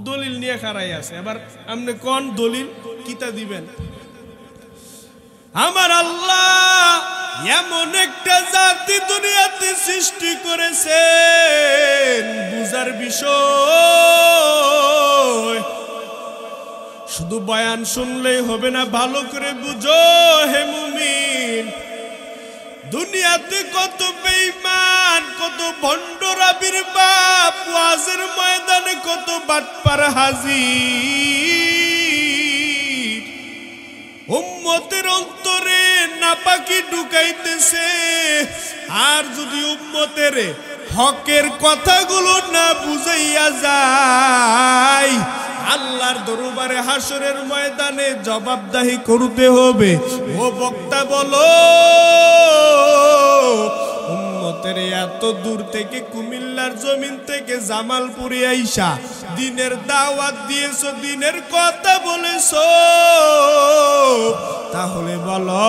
[SPEAKER 1] দলিল নিয়ে খাড়াই আছে। এবার আপনি কোন দলিল কিতা দিবেন? আমার আল্লাহ এমন একটা জাতি দুনিয়াতে সৃষ্টি করেছেন, বুঝার বিষয়। শুধু বয়ান শুনলেই হবে না, ভালো করে বুঝো হে মুমিন। দুনিয়াতে কত বেঈমান, কত ভণ্ডর আবির্ভাব, ওয়াজের ময়দানে কত বাটপার হাজির। উম্মতের অন্তরে নাপাকি ঢুকাইতেছে, আর যদি উম্মতের হকের কথাগুলো না বুঝাইয়া যায়, আল্লাহর দরবারে হাসরের ময়দানে জবাবদাহি করতে হবে। ও বক্তা বলো, উম্মতের এত দূর থেকে কুমিল্লার জমিন থেকে জামালপুরে আইসা দিনের দাওয়াত দিয়েছো, দিনের কথা বলেছো, তাহলে বলো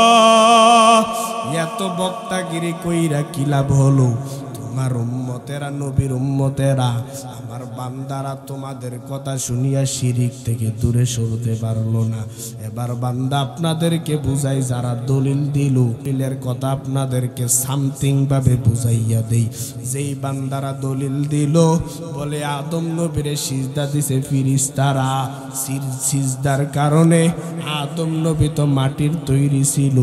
[SPEAKER 1] এত বক্তাগিরি কইরা কি লাভ হলো? তোমার উম্মতেরা, নবীর উম্মতেরা, আমার বান্দারা তোমাদের কথা শুনিয়া শিরিক থেকে দূরে সরতে পারলো না। এবার বান্দা আপনাদেরকে বুঝাই, যারা দলিল দিল, দলিলের কথা আপনাদেরকে সামথিং ভাবে বুঝাইয়া দেই। যেই বান্দারা দলিল দিল বলে আদম নবীরে সিজদা দিছে ফিরিস্তারা, সিজদার কারণে আদম নবী তো মাটির তৈরি ছিল,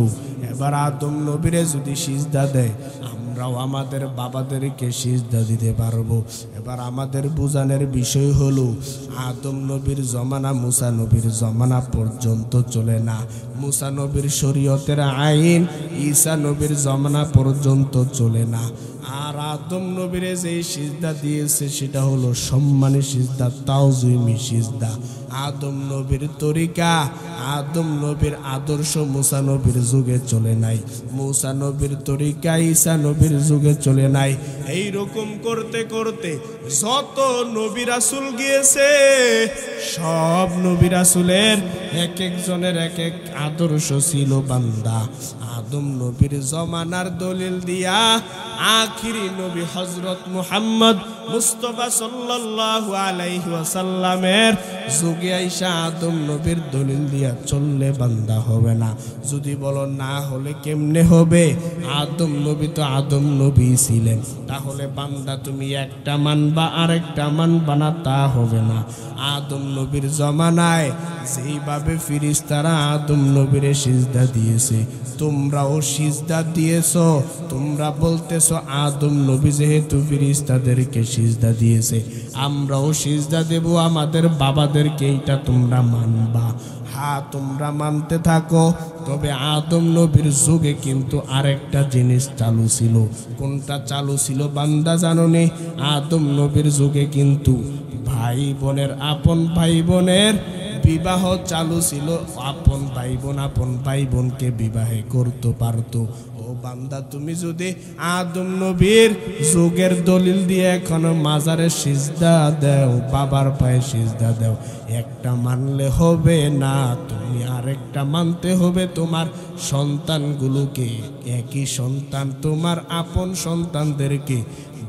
[SPEAKER 1] এবার আদম নবীরে যদি সিজদা দেয় আমরাও আমাদের বাবাদেরকে সিজদা দিতে পারবো। এবার আমাদের বুঝানোর বিষয় হলো আদম নবীর জমানা মুসা নবীর জমানা পর্যন্ত চলে না, মুসা নবীর শরীয়তের আইন ঈসা নবীর জমানা পর্যন্ত চলে না। আর আদম নবীরে যেই সিজদা দিয়েছে সেটা হলো সম্মানী সিজদা, তাওজীমি সিজদা। আদম নবীর তরিকা, আদম নবীর আদর্শ মুসা নবীর যুগে চলে নাই, মুসা নবীর তরিকা ঈসা নবীর যুগে চলে নাই। এই রকম করতে করতে যত নবী রাসূল গিয়েছে, সব নবী রাসূলের এক একজনের এক এক আদর্শ ছিল বান্দা। আদম নবীর জমানার দলিল দিয়া আখিরি নবী হযরত মুহাম্মদ মুস্তাফা সাল্লাল্লাহু আলাইহি ওয়াসাল্লামের যুগে আইসা আদম নবীর দলিল দিয়া চললে বান্দা হবে না। যদি বলো না হলে কেমনে হবে? আদম নবী তো আদম নবী ছিলেন, তাহলে বান্দা তুমি একটা মানবা আরেকটা মানবা না, তা হবে না। আদম নবীর জমানায় যেইভাবে ফিরিস্তারা আদম নবীরে সিজদা দিয়েছে, তোমরাও সিজদা দিয়েছো। তোমরা বলতেছো আদম নবী যেহেতু ফিরিস্তাদেরকে সিজদা দিয়েছে, আমরাও সিজদা দেব আমাদের বাবাদেরকে, এইটা তোমরা মানবা। হ্যাঁ, তোমরা মানতে থাকো। তবে আদম নবীর যুগে কিন্তু আরেকটা জিনিস চালু ছিল। কোনটা চালু ছিল বান্দা জানো নি? আদম নবীর যুগে কিন্তু ভাই বোনের, আপন ভাই বোনের বিবাহ চালু ছিল। আপন ভাই বোনকে বিবাহে করতে পারতো। ও বান্দা, তুমি যদি আদম নবীর যুগের দলিল দিয়ে এখনো মাজারে সিজদা দাও, বাবার পায়ে সিজদা দাও, একটা মানলে হবে না, তুমি আরেকটা মানতে হবে। তোমার সন্তানগুলোকে, একই সন্তান, তোমার আপন সন্তানদেরকে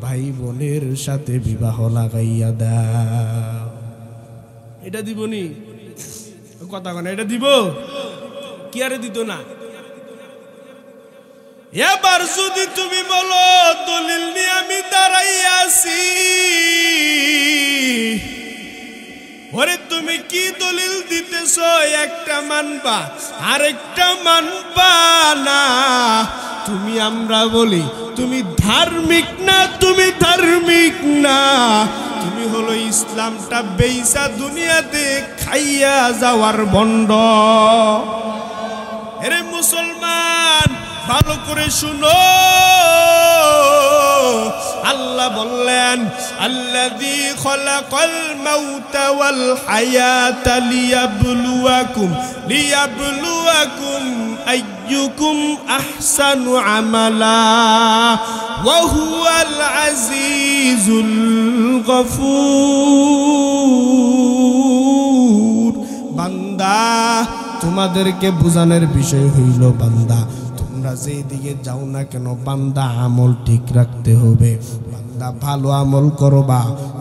[SPEAKER 1] ভাই বোনের সাথে বিবাহ লাগাইয়া দাও। এটা দিবনি কথা কনা, এটা দিব কি আরে দিত না? এবার যদি তুমি বলো দলিল নিয়ে আমি দাঁড়াই আছি, ওরে তুমি কি দলিল দিতেছ একটা মানবা আরেকটা মানবা না? তুমি আমরা বলি তুমি ধার্মিক না, তুমি ধার্মিক না, তুমি হলো ইসলামটা বেইসা দুনিয়াতে খাইয়া যাওয়ার ভণ্ড। এরে মুসলমান ভালো করে শুনো, আল্লাহ বললেন আল্লাযী খালাকাল মাউতা ওয়াল হায়াতা লিয়াবলুয়াকুম আইয়ুকুম আহসানু আমালা ওয়া হুয়াল আজিজুল গফুর। বান্দা তোমাদেরকে বোঝানোর বিষয় হইল, বান্দা তোমরা যেদিকে যাও না কেন বান্দা আমল ঠিক রাখতে হবে। বান্দা ভালো আমল করবা,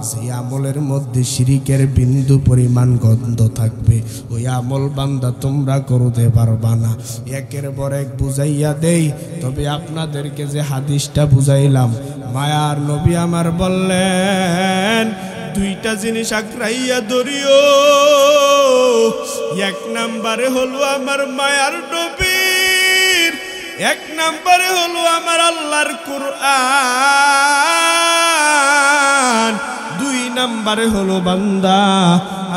[SPEAKER 1] যে আমলের মধ্যে শিরিকের বিন্দু পরিমাণ গন্ধ থাকবে ওই আমল বান্দা তোমরা করতে পারবা না। একের পর এক বুঝাইয়া দেই, তবে আপনাদেরকে যে হাদিসটা বুঝাইলাম, মায়ার নবী আমার বললেন দুইটা জিনিস আঁকড়াইয়া ধরিও। এক নম্বরে হলো আমার মায়ার নবীর, এক নম্বরে হলো আমার আল্লাহর কুরআন, দুই নম্বরে হলো বান্দা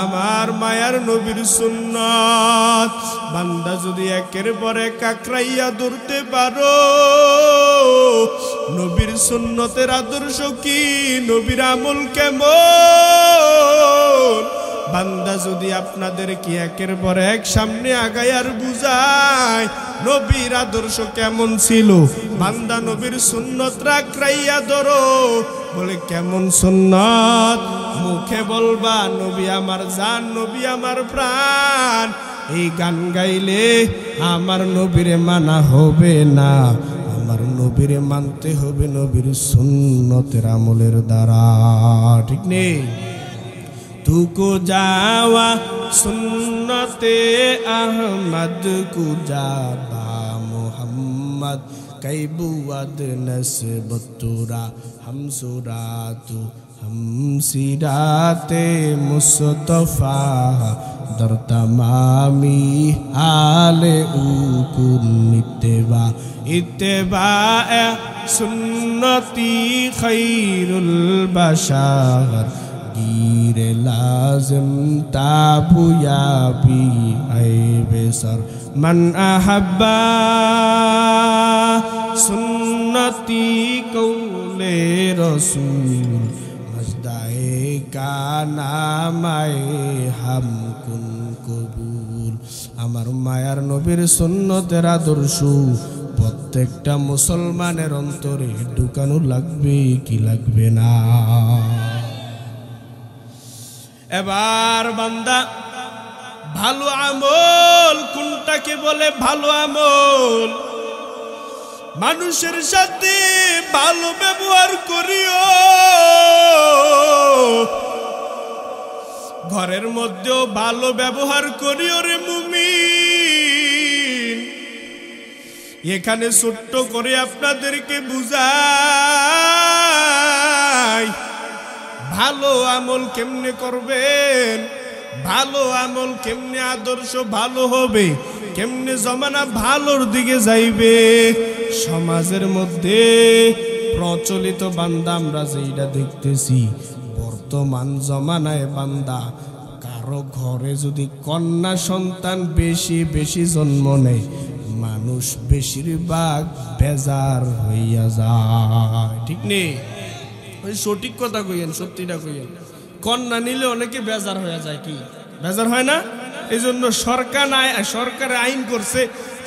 [SPEAKER 1] আমার মায়ার নবীর সুন্নাত। বান্দা যদি একের পর এক আঁকড়াইয়া ধরতে পারো, নবীর সুন্নতের আদর্শ কি, নবীর আমল কেমন, বান্দা যদি আপনাদের কি একের পর এক সামনে আগায়ার বুঝায় নবীর আদর্শ কেমন ছিল, বান্দা নবীর সুন্নত রাখাইয়া ধরো। বলে কেমন সুন্নত? মুখে বলবা নবী আমার জান, নবী আমার প্রাণ। এই গান গাইলে আমার নবীরে মানা হবে না, আমার নবীরে মানতে হবে নবীর সুন্নতের আমলের দ্বারা। ঠিক নেই? तुको जावा सुन्नते अहमद कुजाबा मोहम्मद कई बुअद नस्बतुरा हम सुरातु हम सिराते मुस्तफा दर तमामी आले उकुन इत्तिबा इत्तिबा सुन्नती खैरुल बशर गिरे लाजिम ताबुयाबी ऐ बेसर मन अहब्बा सुन्नती कौले रसूल मजदाए का नाम आए हम कुन कबूल। আমার মায়ার নবীর সুন্নতের আদর্শ প্রত্যেকটা মুসলমানের অন্তরে ঢুকানো লাগবে কি লাগবে না? এবার বান্দা ভালো আমল কোনটাকে বলে ভালো আমল? মানুষের সাথে ভালো ব্যবহার করিও, ঘরের মধ্যেও ভালো ব্যবহার করিও রে মুমিন। এখানে ছোট্ট করে আপনাদেরকে বুঝাই ভালো আমল কেমনে করবেন, ভালো আমল কেমনে আদর্শ ভালো হবে, কেমনে জমানা ভালোর দিকে যাইবে। সমাজের মধ্যে প্রচলিত বান্দা আমরা যেটা দেখতেছি বর্তমান জমানায়, বান্দা কারো ঘরে যদি কন্যা সন্তান বেশি বেশি জন্ম নেয়, মানুষ বেশিরভাগ বেজার হইয়া যায়। ঠিক নেই? সঠিক কথা কইয়েন, সত্যিটা কইয়েন। কন্যা নিলে অনেকে বেজার হয়ে যায়, কি বেজার হয় না? এই জন্য সরকার আইন করছে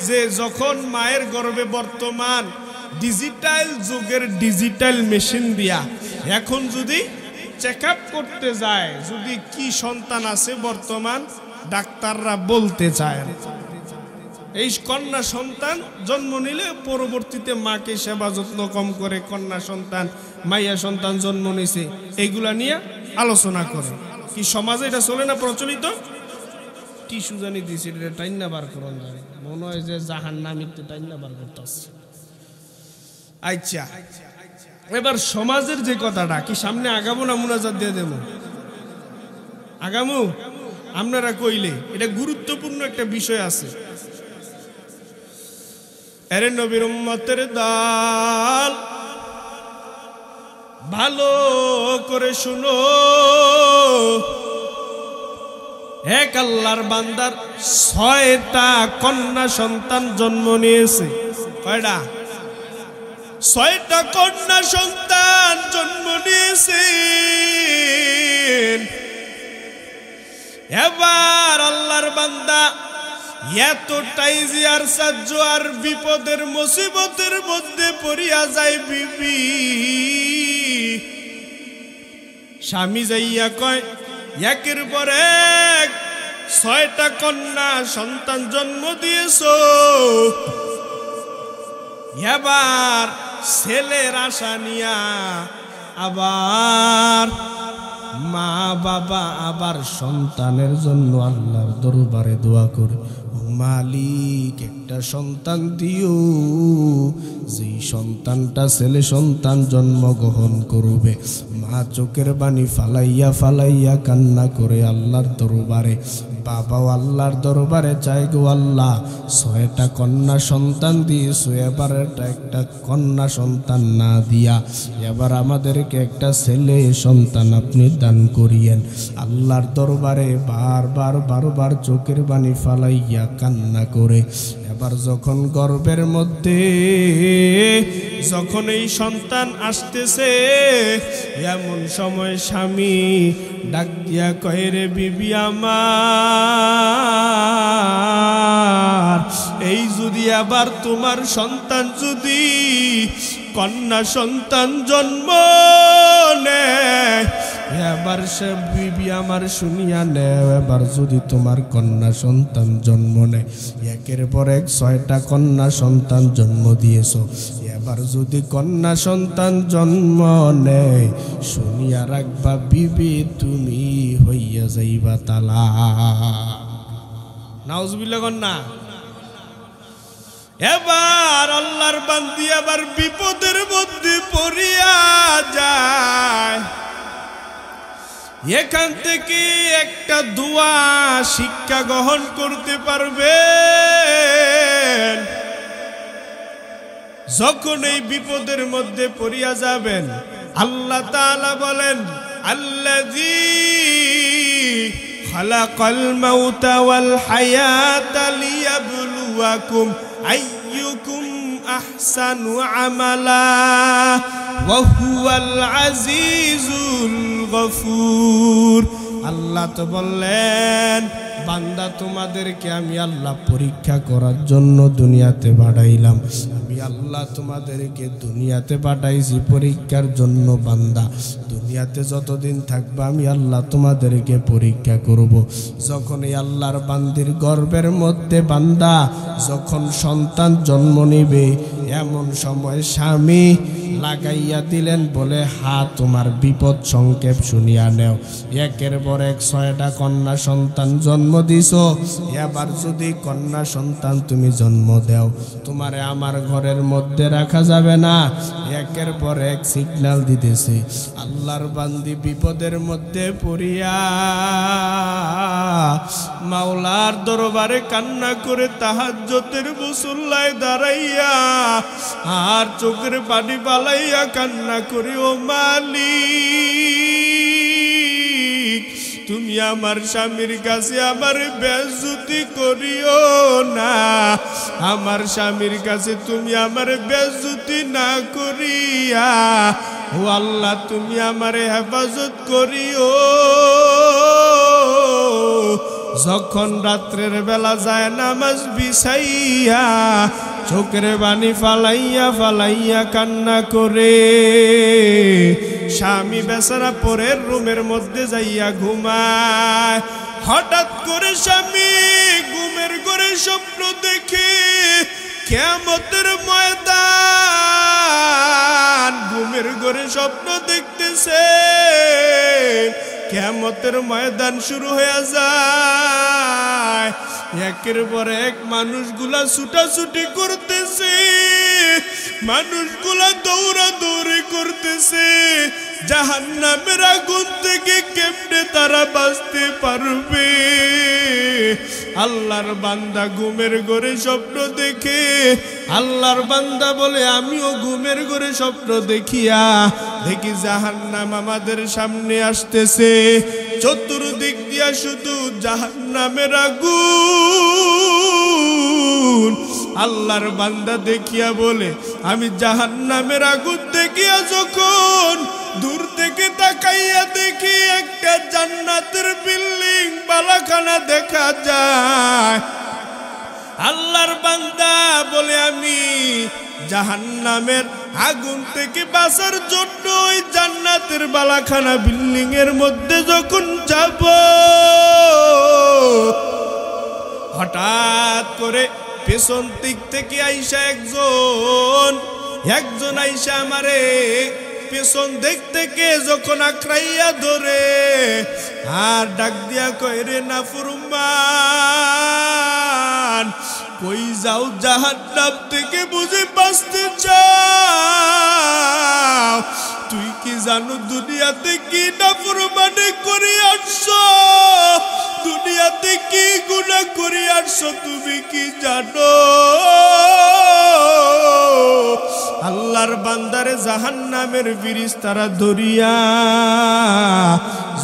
[SPEAKER 1] যে যখন মায়ের গর্ভে বর্তমান ডিজিটাল যুগের ডিজিটাল মেশিন দিয়া এখন যদি চেক আপ করতে যায়, যদি কি সন্তান আছে বর্তমান ডাক্তাররা বলতে চায়, এই কন্যা সন্তান জন্ম নিলে পরবর্তীতে মাকে সেবা যত্ন কম করে কন্যা সন্তান মাইয়া সন্তান জন্ম নিছে এইগুলা নিয়ে আলোচনা করে। কি সমাজে এটা চলে না প্রচলিত? টিস্যু জানি দিছে, এটা টাইনা বার করন যায়, মনে হয় যে জাহান্নামীতে টাইনা বার করতেছে। আচ্ছা, এবার সমাজের যে কথাটা কি সামনে আগামো না মুনাজাত দিয়ে দেবো? আগামো? আপনারা কইলে এটা গুরুত্বপূর্ণ একটা বিষয় আছে। আরে নবীর উম্মতের দল, ভালো করে শুনো, এক আল্লাহর বান্দার 6টা কন্যা সন্তান জন্ম নিয়েছে। কয়টা? 6টা কন্যা সন্তান জন্ম নিয়েছে। এবার আল্লাহর বান্দা এতটাই জিয়ার সাহায্য আর বিপদের মুসিবতের মধ্যে পড়িয়া যায় বিবি। স্বামী যাইয়া কয়, একের পর এক 6টা কন্যা সন্তান জন্ম দিয়েছো, এবার ছেলের আশা নিয়া আবার মা বাবা আবার সন্তানের জন্য আল্লাহর দরবারে দোয়া করে, মালিক একটা সন্তান দিও, যেই সন্তানটা ছেলে সন্তান জন্মগ্রহণ করবে। মা চোখের পানি ফালাইয়া ফালাইয়া কান্না করে আল্লাহর দরবারে, বাবাও আল্লাহর দরবারে চাই, গো আল্লাহ 6টা কন্যা সন্তান দিয়েছো, এবার একটা কন্যা সন্তান না দিয়া এবার আমাদেরকে একটা ছেলে সন্তান আপনি দান করিয়েন। আল্লাহর দরবারে বারবার বারবার চোখের পানি ফালাইয়া কান্না করে এবার যখন গর্ভের মধ্যে যখন এই সন্তান আসতেছে, এমন সময় স্বামী ডাক দিয়া কয়, রে বিবি আমার, এই যদি আবার তোমার সন্তান যদি কন্যা সন্তান জন্ম নেয়, এবার সে বিবি আমার শুনিয়া নেও, এবার যদি তোমার কন্যা সন্তান জন্ম নেয়, একের পর এক 6টা কন্যা সন্তান জন্ম দিয়েছ, এবার যদি কন্যা সন্তান জন্ম নেয়, শুনিয়া রাখবা বিবি তুমি হইয়া যাইবা তালাক। নাউজুবিল্লাহ কন্যা। এবার আল্লাহর বান্দি আবার বিপদের মধ্যে পড়িয়া যায়। এখান থেকে একটা দোয়া শিক্ষা গ্রহণ করতে পারবেন, যখন এই বিপদের মধ্যে পড়িয়া যাবেন, আল্লাহ তাআলা বলেন, আল্লাযী খালাকাল মাউতা ওয়াল হায়াতা লিয়াবলুয়াকুম আইয়ুকুম আহসানু আমালা ওয়া হুয়াল আজিজুল গফুর। আল্লাহ তো বললেন, বান্দা তোমাদেরকে আমি আল্লাহ পরীক্ষা করার জন্য দুনিয়াতে পাঠাইলাম। আমি আল্লাহ তোমাদেরকে দুনিয়াতে পাঠাইছি পরীক্ষার জন্য। বান্দা দুনিয়াতে যতদিন থাকবা আমি আল্লাহ তোমাদেরকে পরীক্ষা করব। যখন এই আল্লাহর বান্দির গর্ভের মধ্যে বান্দা যখন সন্তান জন্ম নিবে, এমন সময় স্বামী লাগাইয়া দিলেন বলে, হা তোমার বিপদ সংক্ষেপ শুনিয়া নেও। একের পর এক 6টা কন্যা সন্তান জন্ম দিছো, এবার যদি কন্যা সন্তান তুমি জন্ম দাও, তোমারে আমার ঘরের মধ্যে রাখা যাবে না। একের পর এক সিগন্যাল দিতেছে। আল্লাহর বান্দি বিপদের মধ্যে পড়িয়া মাওলার দরবারে কান্না করে তাহাজ্জুদের মুসল্লায় দাঁড়াইয়া আর চোখের পানি পালাইয়া কান্না করি, ও মালিক তুমি আমার স্বামীর কাছে আমার বেইজ্জতি করিও না, আমার স্বামীর কাছে তুমি আমার বেইজ্জতি না করিয়া ও আল্লাহ তুমি আমার হেফাজত করিও। যখন রাত্রের বেলা যায় নামাজ বিছাইয়া চোখের পানি ফালাইয়া ফালাইয়া কান্না করে স্বামী বেচারা পরের রুমের মধ্যে যাইয়া ঘুমায়। হঠাৎ করে স্বামী ঘুমের ঘরে স্বপ্ন দেখে কিয়ামতের ময়দান, ঘুমের ঘরে স্বপ্ন দেখতেছে কিয়ামতের ময়দান শুরু হয়ে যায়। একের পর এক মানুষগুলা ছুটাছুটি করতেছে, মানুষগুলা দৌড়াদৌড়ি করতেছে। জাহান্নামের আগুন থেকে কেমনে তারা বাঁচতে পারবে? আল্লাহর বান্দা ঘুমের ঘরে স্বপ্ন দেখে, আল্লাহর বান্দা বলে আমিও ঘুমের ঘরে স্বপ্ন দেখিয়া দেখি জাহান্নাম আমাদের সামনে আসতেছে। চতুর্দিক দিয়া শুধু জাহান্নামের আগুন। আল্লাহর বান্দা দেখিয়া বলে আমি জাহান্নামের আগুন দেখিয়া যখন দূর থেকে তাকাইয়া দেখি একটা জান্নাতের বিল্ডিং বালাখানা দেখা যায়। আল্লাহর বান্দা বলে আমি জাহান্নামের আগুন থেকে বাঁচার জন্য ওই জান্নাতের বালাখানা বিল্ডিং এর মধ্যে যখন যাব, হঠাৎ করে পেছন দিক থেকে আইসা একজন আইসা আমারে পেছন দিক থেকে যখন আঁকড়াইয়া ধরে আর ডাক দিয়া কয়, রে নাফরমান, কই যাও? জাহান্নাম থেকে বুঝে বাঁচতে চাও? তুই কি জানো দুনিয়াতে কি নাফরমানি করে আসছো? দুনিয়াতে কি গুনাহ করে আসছো তুমি কি জানো? আল্লাহর বান্দারে জাহান্নামের ফেরেশতারা ধরিয়া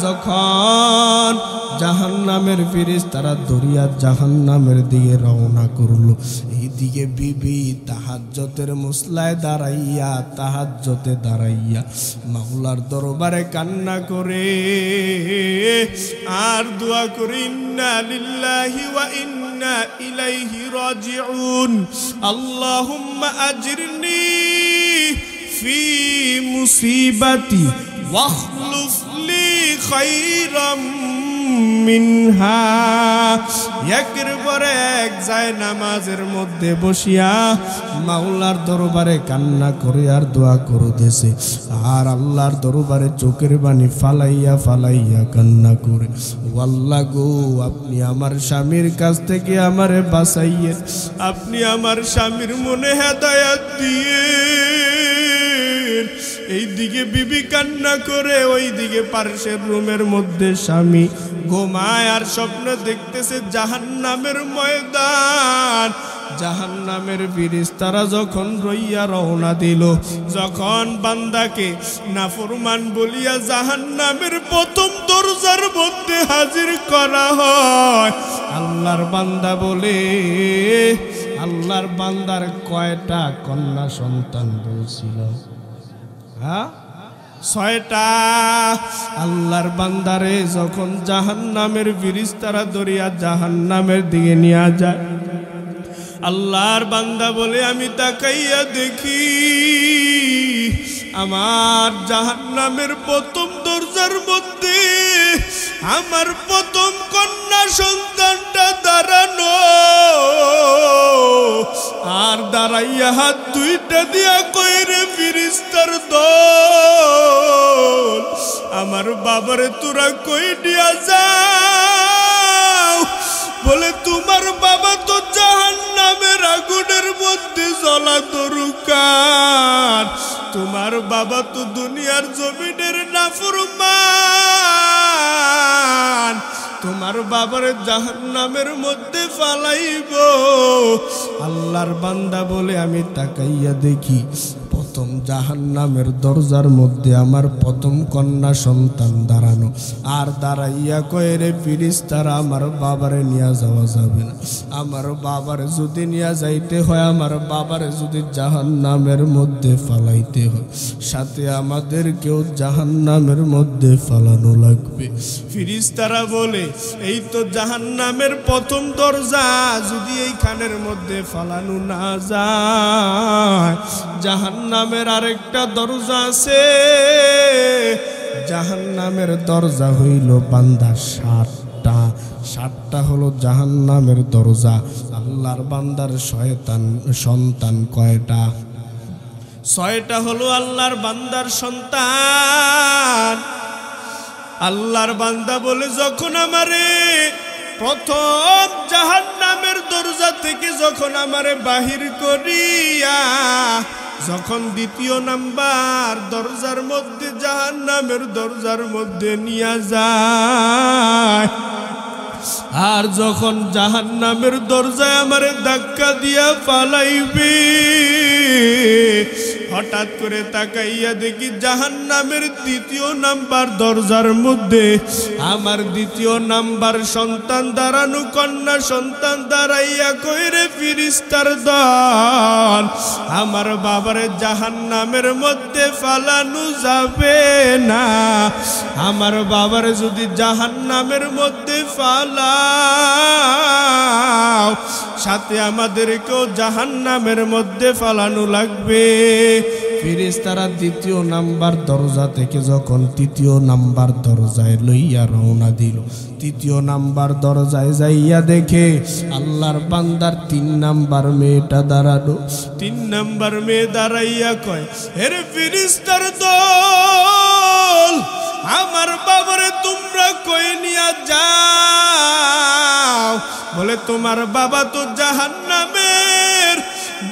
[SPEAKER 1] যখন জাহান্নামের ফেরেশতারা ধরিয়া জাহান্নামের দিকে রওনা করলো, এইদিকে বিবি তাহাজ্জুদের মুসলায় দাঁড়াইয়া মাওলার দরবারে কান্না করে আর দোয়া করে, ইন্না লিল্লাহি ওয়া ইন্না ইলাইহি রাজিউন, আল্লাহুম্মা আজিরনি ফি মুসিবাতি ওয়াখলুফ লি খায়রাম মিনহা। একের পরে এক যায় নামাজের মধ্যে বসিয়া মাওলার দরবারে কান্না করে আর দোয়া করতেছে, আর আল্লাহর দরবারে চোখের পানি ফালাইয়া কান্না করে, ও আল্লাহ গো, আপনি আমার স্বামীর কাছ থেকে আমারে বাঁচাইয়েন, আপনি আমার স্বামীর মনে হেদায়েত দিয়ে। এইদিকে বিবি কান্না করে, ওইদিকে পার্শ্বের রুমের মধ্যে স্বামী ঘুমায় আর স্বপ্ন দেখতেছে জাহান্নামের ময়দান। জাহান্নামের ফেরেশতারা যখন রইয়া রওনা দিল, যখন বান্দাকে নাফরমান বলিয়া জাহান্নামের প্রথম দরজার মধ্যে হাজির করা হয়, আল্লাহর বান্দা বলে, আল্লাহর বান্দার কয়টা কন্যা সন্তান বলছিল? হ্যাঁ, 6টা। আল্লাহর বান্দারে যখন জাহান্নামের ফেরেশতারা ধরিয়া জাহান্নামের দিকে নিয়ে যায়, আল্লাহর বান্দা বলে আমি তাকাইয়া দেখি আমার জাহান্নামের প্রথম দরজার মধ্যে আমার প্রথম কন্যা সন্তানটা দাঁড়ানো, আর দাঁড়াইয়া হাত দুইটা দিয়া কইরে ফেরেশতার দল, আমার বাবারে তোরা কই দিয়া যাও? বলে তোমার বাবা তো জাহান্নামের আগুনের মধ্যে জ্বলা দরকার, তোমার বাবা তো দুনিয়ার জমিনের নাফরমান, তোমার বাবারে জাহান্নামের মধ্যে ফালাইব। আল্লাহর বান্দা বলে আমি তাকাইয়া দেখি প্রথম জাহান্নামের দরজার মধ্যে আমার প্রথম কন্যা সন্তান দাঁড়ানো, আর দাঁড়াইয়া কয়, রে ফেরেশতারা, আমার বাবারে নিয়ে যাওয়া যাবে না, আমার বাবারে যদি নিয়ে যাইতে হয়, আমার বাবারে যদি জাহান্নামের মধ্যে ফালাইতে হয়, সাথে আমাদেরকেও জাহান্নামের মধ্যে ফালানো লাগবে। ফেরেশতারা বলে, এই তো জাহান্নামের প্রথম দরজা, যদি এইখানের মধ্যে ফালানো না যায়, জাহান্নামের আরেকটা দরজা আছে, জাহান্নামের দরজা হইল বান্দা 7টা হলো জাহান্নামের দরজা। আল্লাহর বান্দার সন্তান কয়টা? 6টা হলো আল্লাহর বান্দার সন্তান। আল্লাহর বান্দা বলে, যখন আমারে প্রথম জাহান্নামের দরজা থেকে যখন আমারে বাহির করিয়া যখন দ্বিতীয় নাম্বার দরজার মধ্যে জাহান্নামের দরজার মধ্যে নিয়ে যায়, আর যখন জাহান্নামের দরজায় আমারে ধাক্কা দিয়া পালাইবে, হঠাৎ করে তাকাইয়া দেখি জাহান্নামের দ্বিতীয় নাম্বার দরজার মধ্যে আমার দ্বিতীয় নাম্বার সন্তান দাঁড়ানো, কন্যা সন্তান দাঁড়াইয়া কইরে ফিরিস্তার দল, আমার বাবারে জাহান্নামের মধ্যে ফালানো যাবে না। আমার বাবারে যদি জাহান্নামের মধ্যে ফালাও, সাথে আমাদেরকেও জাহান্নামের মধ্যে ফালানো লাগবে। ফেরেশতারা দ্বিতীয় নাম্বার দরজা থেকে যখন তৃতীয় নাম্বার দরজায় লইয়া রওনা দিল, তৃতীয় নাম্বার দরজায় যাইয়া দেখে আল্লাহর বান্দার 3 নাম্বার মেয়েটা দাঁড়ানো। 3 নাম্বার মেয়ে দাঁড়াইয়া কয়, হেরে ফেরেশতার দল, আমার বাবারে তোমরা কই নিয়া যাও? বলে তোমার বাবা তো জাহান্নামের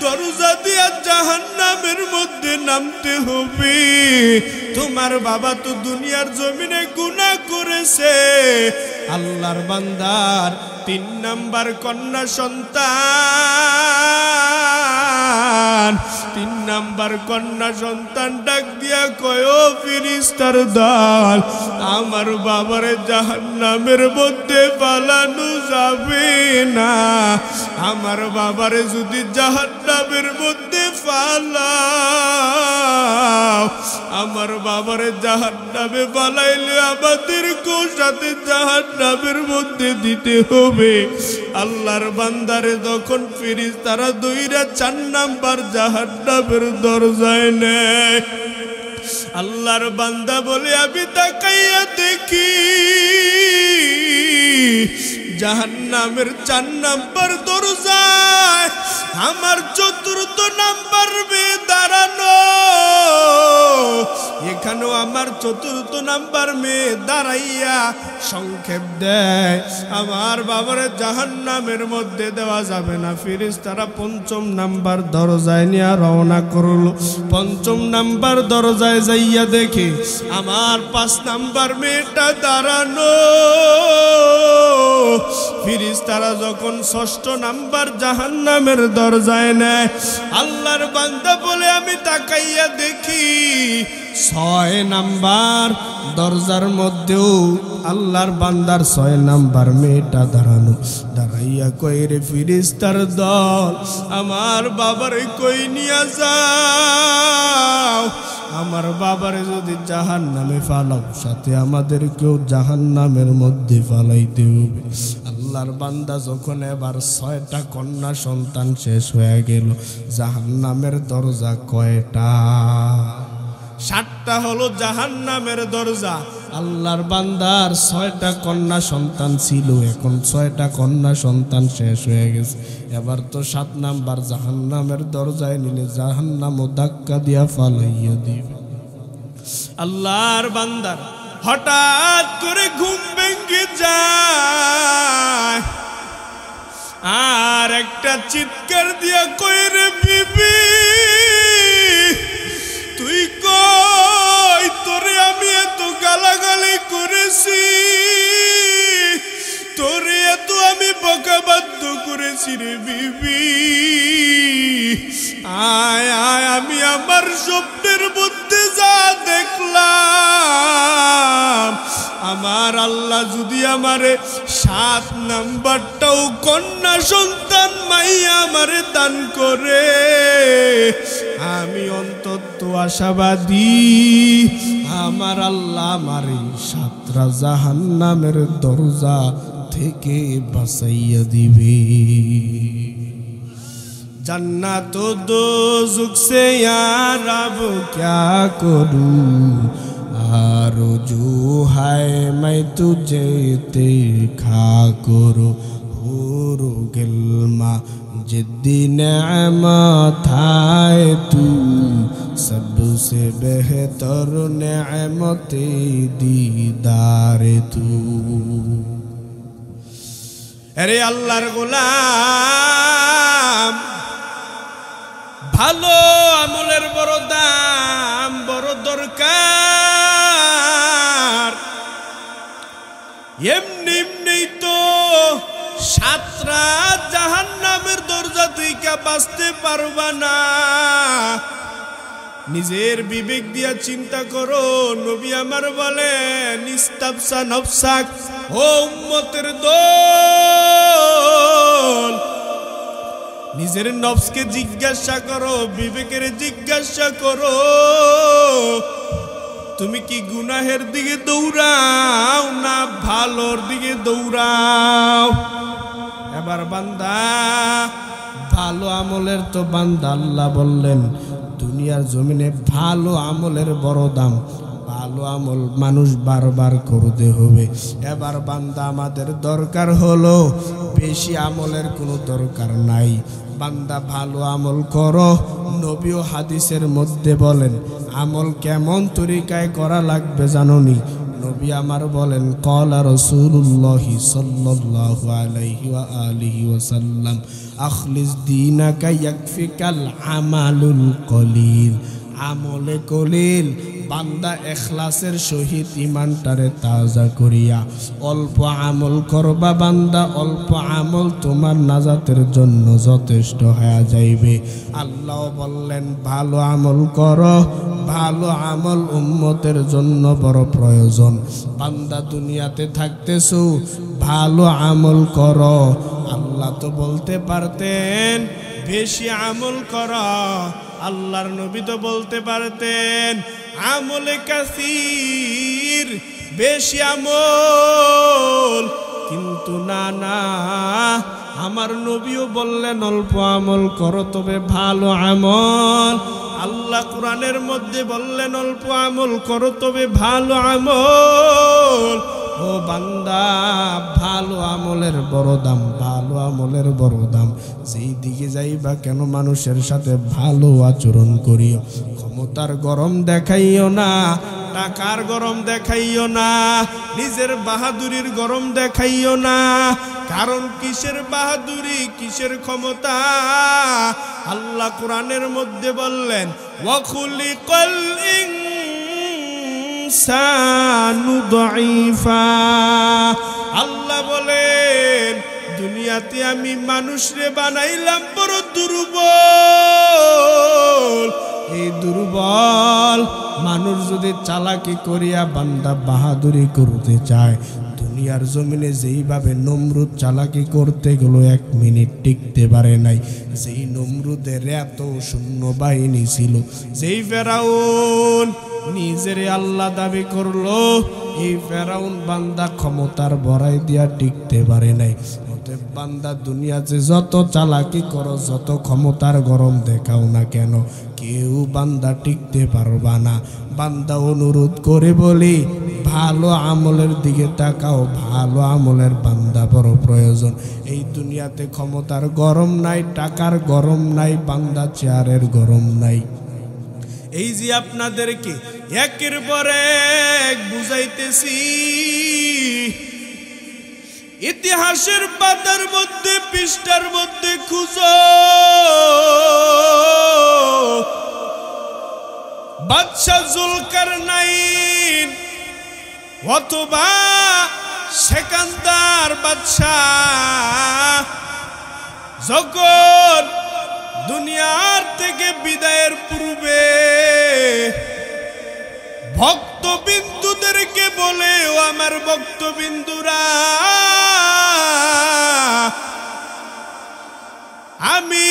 [SPEAKER 1] দরজা দিয়া জাহান্নামের মধ্যে নামতে হবে। তোমার বাবা তো দুনিয়ার জমিনে গুনাহ করেছে। আল্লাহর বান্দার 3 নাম্বার কন্যা সন্তান, 3 নাম্বার কন্যা সন্তান ডাক দিয়া কয়, ও ফেরেশতার দল, আমার বাবারে জাহান্নামের মধ্যে ফালানো যাবে না। আমার বাবারে যদি জাহান্নামের মধ্যে ফালাও, আমার বাবারে জাহান্নামে ফালাইলে আমাদেরকেও সাথে জাহান্নামের মধ্যে দিতে হবে। আল্লাহর বান্দারে যখন ফেরেশতারা দইরা 4 নাম্বার জাহান্নামের দরজায় নেয়, আল্লাহর বান্দা বলে আমি তাকাইয়া দেখি জাহান্নামের 4 নাম্বার দরজায় আমার 4র্থ নাম্বার মেয়ে দাঁড়ানো। এখানেও আমার 4র্থ নাম্বার মেয়ে দাঁড়াইয়া সংক্ষেপ দেয়, আমার বাবারে জাহান্নামের মধ্যে দেওয়া যাবে না। ফেরেশতারা 5ম নাম্বার দরজায় নিয়ে রওনা করলো। 5ম নাম্বার দরজায় যাইয়া দেখে আমার 5 নাম্বার মেয়েটা দাঁড়ানো। ফেরেশতারা যখন 6ষ্ঠ নাম্বার জাহান্নামের দরজায় নেয়, আল্লাহর বান্দা বলে আমি তাকাইয়া দেখি 6 নাম্বার দরজার মধ্যেও আল্লাহর বান্দার 6 নাম্বার মেয়েটা দাঁড়ানো। দাঁড়াইয়া কই, রে ফেরেশতার দল, আমার বাবারে কই নিয়া যাও? আমার বাবারে যদি জাহান্নামে ফালাও, সাথে আমাদেরকেও জাহান্নামের মধ্যে ফালাইতে হবে। আল্লাহর বান্দা যখন এবার 6টা কন্যা সন্তান শেষ হয়ে গেল, জাহান্নামের দরজা কয়টা? 7টা হলো জাহান্নামের দরজা। আল্লাহর বান্দার 6টা কন্যা সন্তান ছিল, এখন 6টা কন্যা সন্তান শেষ হয়ে গেছে। এবার তো 7 নাম্বার জাহান্নামের দরজায় নিলে জাহান্নামও ধাক্কা দিয়া ফালাইয়া দিবে। আল্লাহর বান্দার হঠাৎ করে ঘুম ভেঙে যায়, আর একটা চিৎকার দিয়া কই, রে বিবি তুই কই? তোরে আমি এত গালাগালি করেছি, তোরে এত আমি বকাবাধ্য করেছি রে বিবি, আয় আয়, আমি আমার স্বপ্নের মধ্যে যা দেখলাম, আমার আল্লাহ যদি আমারে 7 নাম্বারটাও কন্যা সন্তান মাইয়া আমারে দান করে, আমি অন্তত আশাবাদী আমার আল্লাহ আমারে 7টা জাহান্নামের দরজা থেকে বাঁচাইয়া দিবে। जन्नत दोज़ख से या रब क्या करूं, आरज़ू है मैं तुझे देखा करो, हुरो गिल्मा जिद्दी नेमत है तू, सबसे बेहतर नेमत दीदार तू। আরে আল্লাহর গোলাম, ভালো আমলের বড় দাম, বড় দরকার। এমনি এমনি তো 7 রাত জাহান্নামের দরজা থেকে বাঁচতে পারবা না। নিজের বিবেক দিয়া চিন্তা করো। নবী আমার বলেন, ইস্তাবসা নফসাক, ও উম্মতের দল, নিজের নফসকে জিজ্ঞাসা করো, বিবেকের জিজ্ঞাসা করো, তুমি কি গুনাহের দিকে দৌড়াও না ভালোর দিকে দৌড়াও? এবার বান্দা, ভালো আমলের তো বান্দা আল্লাহ বললেন দুনিয়ার জমিনে ভালো আমলের বড় দাম। ভালো আমল মানুষ বারবার করতে হবে। এবার বান্দা আমাদের দরকার হলো, বেশি আমলের কোনো দরকার নাই। বান্দা ভালো আমল করো। নবী ও হাদিসের মধ্যে বলেন আমল কেমন তরিকায় করা লাগবে জানোনি? নবী আমার বলেন, ক্বালা রাসূলুল্লাহি সাল্লাল্লাহু আলাইহি ওয়া আলিহি ওয়াসাল্লাম, আখলিস দীনাকা ইয়াকফিকাল আমালুল কলিল। আমলে কলিল, বান্দা এখলাসের সহিত ইমানটারে তাজা করিয়া অল্প আমল করবা বান্দা, অল্প আমল তোমার নাজাতের জন্য যথেষ্ট হয়ে যাইবে। আল্লাহ বললেন ভালো আমল করো। ভালো আমল উম্মতের জন্য বড় প্রয়োজন। বান্দা দুনিয়াতে থাকতেছো, ভালো আমল করো। আল্লাহ তো বলতে পারতেন বেশি আমল করো, আল্লাহর নবী তো বলতে পারতেন আমলে কাসির, বেশি আমল, কিন্তু না না, আমার নবীও বললেন অল্প আমল করো তবে ভালো আমল। আল্লাহ কোরআনের মধ্যে বললেন অল্প আমল করো তবে ভালো আমল। ও বান্দা, ভালো আমলের বড় দাম, ভালো আমলের বড় দাম। যেই দিকে যাইবা কেন মানুষের সাথে ভালো আচরণ করিও। ক্ষমতার গরম দেখাইও না, টাকার গরম দেখাইও না, নিজের বাহাদুরির গরম দেখাইও না। কারণ কিসের বাহাদুরি, কিসের ক্ষমতা? আল্লাহ কোরআনের মধ্যে বললেন, ওয়া খুলিকাল ইনসানু দাঈফা। আল্লাহ বলেন দুনিয়াতে আমি মানুষরে বানাইলাম বড় দুর্বল। এই দুর্বল মানুষ যদি চালাকি করিয়া বান্দা বাহাদুরি করতে চায়, দুনিয়ার জমিনে যেইভাবে নমরুদ চালাকি করতে গেল 1 মিনিট টিকতে পারে নাই। যেই নমরুদের এত সৈন্যবাহিনী ছিল, যেই ফেরাউন নিজের আল্লাহ দাবি করলো, এই ফেরাউন বান্দা ক্ষমতার বড়াই দিয়া টিকতে পারে নাই। বান্দা দুনিয়াতে যত চালাকি করো, যত ক্ষমতার গরম দেখাও না কেন, কেউ বান্দা টিকতে পারবা না। বান্দা অনুরোধ করে বলি, ভালো আমলের দিকে তাকাও। ভালো আমলের বান্দা বড় প্রয়োজন। এই দুনিয়াতে ক্ষমতার গরম নাই, টাকার গরম নাই, বান্দা চেয়ারের গরম নাই। এই যে আপনাদেরকে একের পর এক বুঝাইতেছি, ইতিহাসের পাতার মধ্যে, পৃষ্ঠার মধ্যে খুঁজো, বাদশা জুলকারনাইন অথবা সেকান্দার বাদশা যখন দুনিয়ার থেকে বিদায়ের পূর্বে ভক্তবিন্দুদেরকে বলে, ও আমার ভক্তবিন্দুরা, আমি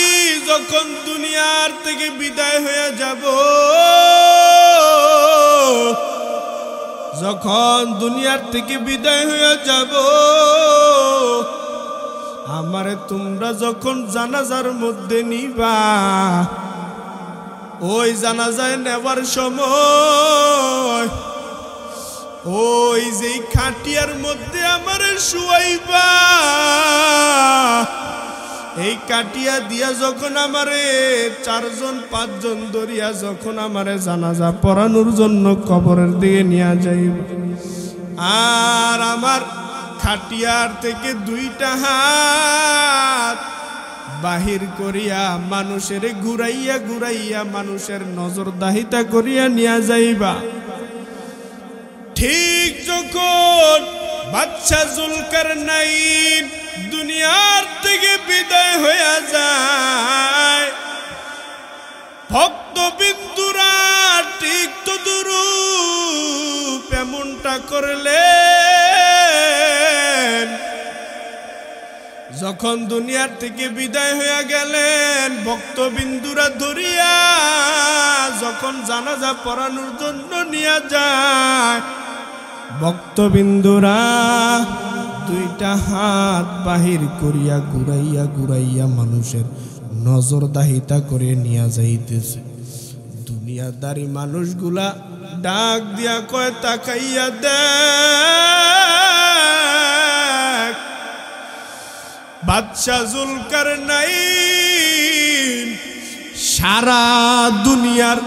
[SPEAKER 1] যখন দুনিয়ার থেকে বিদায় হয়ে যাব, যখন দুনিয়ার থেকে বিদায় হয়ে যাব, আমারে তোমরা যখন জানাজার মধ্যে নিবা, ওই জানাজায় নেবার সময় ওই যে খাটিয়ার মধ্যে আমারে শুয়াইবা, এই কাটিয়া দিয়া যখন আমারে 4 জন 5 জন ধরিয়া যখন আমারে জানাজা পড়ানোর জন্য কবরের দিকে নিয়ে যাইবা, আর আমার খাটিয়ার থেকে দুইটা হাত বাহির করিয়া মানুষের ঘুরাইয়া ঘুরাইয়া মানুষের নজর দাহিতা করিয়া নিয়া যাইবা। ঠিক যখন বাদশা জুলকারনাইন দুনিয়ার থেকে বিদায় হইয়া যায়, ভক্তবিন্দুরা ঠিক তদুরূপ এমনটা করলেন। যখন দুনিয়ার থেকে বিদায় হইয়া গেলেন, ভক্তবিন্দুরা ধরিয়া যখন জানাজা পড়ানোর জন্য নিয়ে যায়, ভক্তবিন্দুরা দুইটা হাত বাহির করিয়া ঘুরাইয়া ঘুরাইয়া মানুষের নজর দাহিতা করে নিয়ে যাইতেছে। দুনিয়াদারি মানুষগুলা ডাক দিয়া কয়, তাকাইয়া দেখ বাদশা জুলকারনাইন সারা দুনিয়ার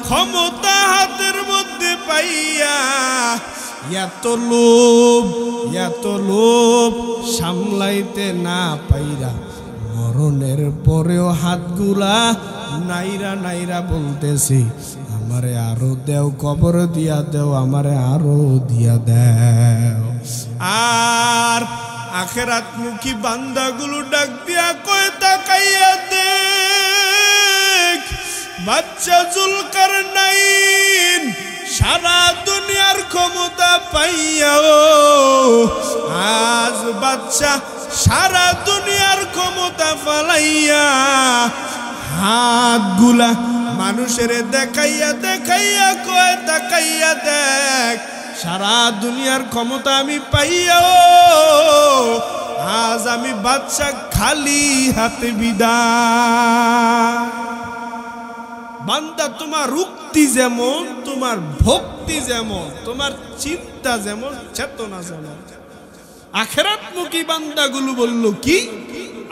[SPEAKER 1] ক্ষমতা হাতের মধ্যে পাইয়া এত লোভ সামলাইতে না পাইরা মরণের পরেও হাতগুলা নাইরা নাইরা বলতেছি, আমারে আরো দেও, কবর দিয়া দেও, আমারে আরো দিয়া দেও। আর আখিরাতমুখী বান্দাগুলো ডাক দিয়া কয়, তাকাইয়া দেখ বাদশা জুলকারনাইন সারা দুনিয়ার ক্ষমতা পাইয়াও আজ বাদশা সারা দুনিয়ার ক্ষমতা ফালাইয়া হাতগুলা মানুষের দেখাইয়া দেখাইয়া কয়, তাকাইয়া দেখ সারা দুনিয়ার ক্ষমতা আমি পাইয়াও আজ আমি বাদশা খালি হাতে বিদায়। বান্দা, তোমার রুক্তি যেমন, তোমার ভক্তি যেমন, তোমার চিন্তা যেমন, চেতনা যেমন, আখিরাতমুখী বান্দাগুলো বলল কি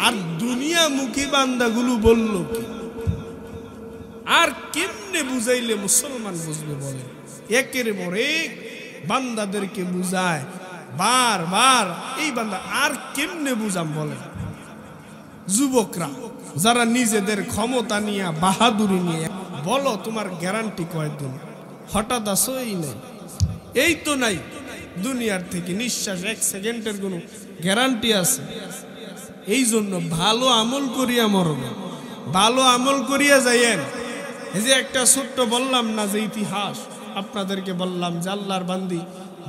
[SPEAKER 1] আর দুনিয়ামুখী বান্দাগুলো বলল কি? আর কেমনে বুঝাইলে মুসলমান বুঝবে বলে? একের পর এক বান্দাদেরকে বুঝায় বারবার। এই বান্দা আর কেমনে বুঝাম বলে? যুবকরা যারা নিজেদের ক্ষমতা নিয়ে বাহাদুরি নিয়ে বলো, তোমার গ্যারান্টি কয়দিন? হঠাৎ আসো এই নাই, এই তো নাই। দুনিয়ার থেকে নিঃশ্বাস 1 সেকেন্ডের কোনো গ্যারান্টি আছে? এই জন্য ভালো আমল করিয়া মরবে, ভালো আমল করিয়া যাইয়েন। এই যে একটা ছোট্ট বললাম না যে ইতিহাস, আপনাদেরকে বললাম যে আল্লাহর বান্দি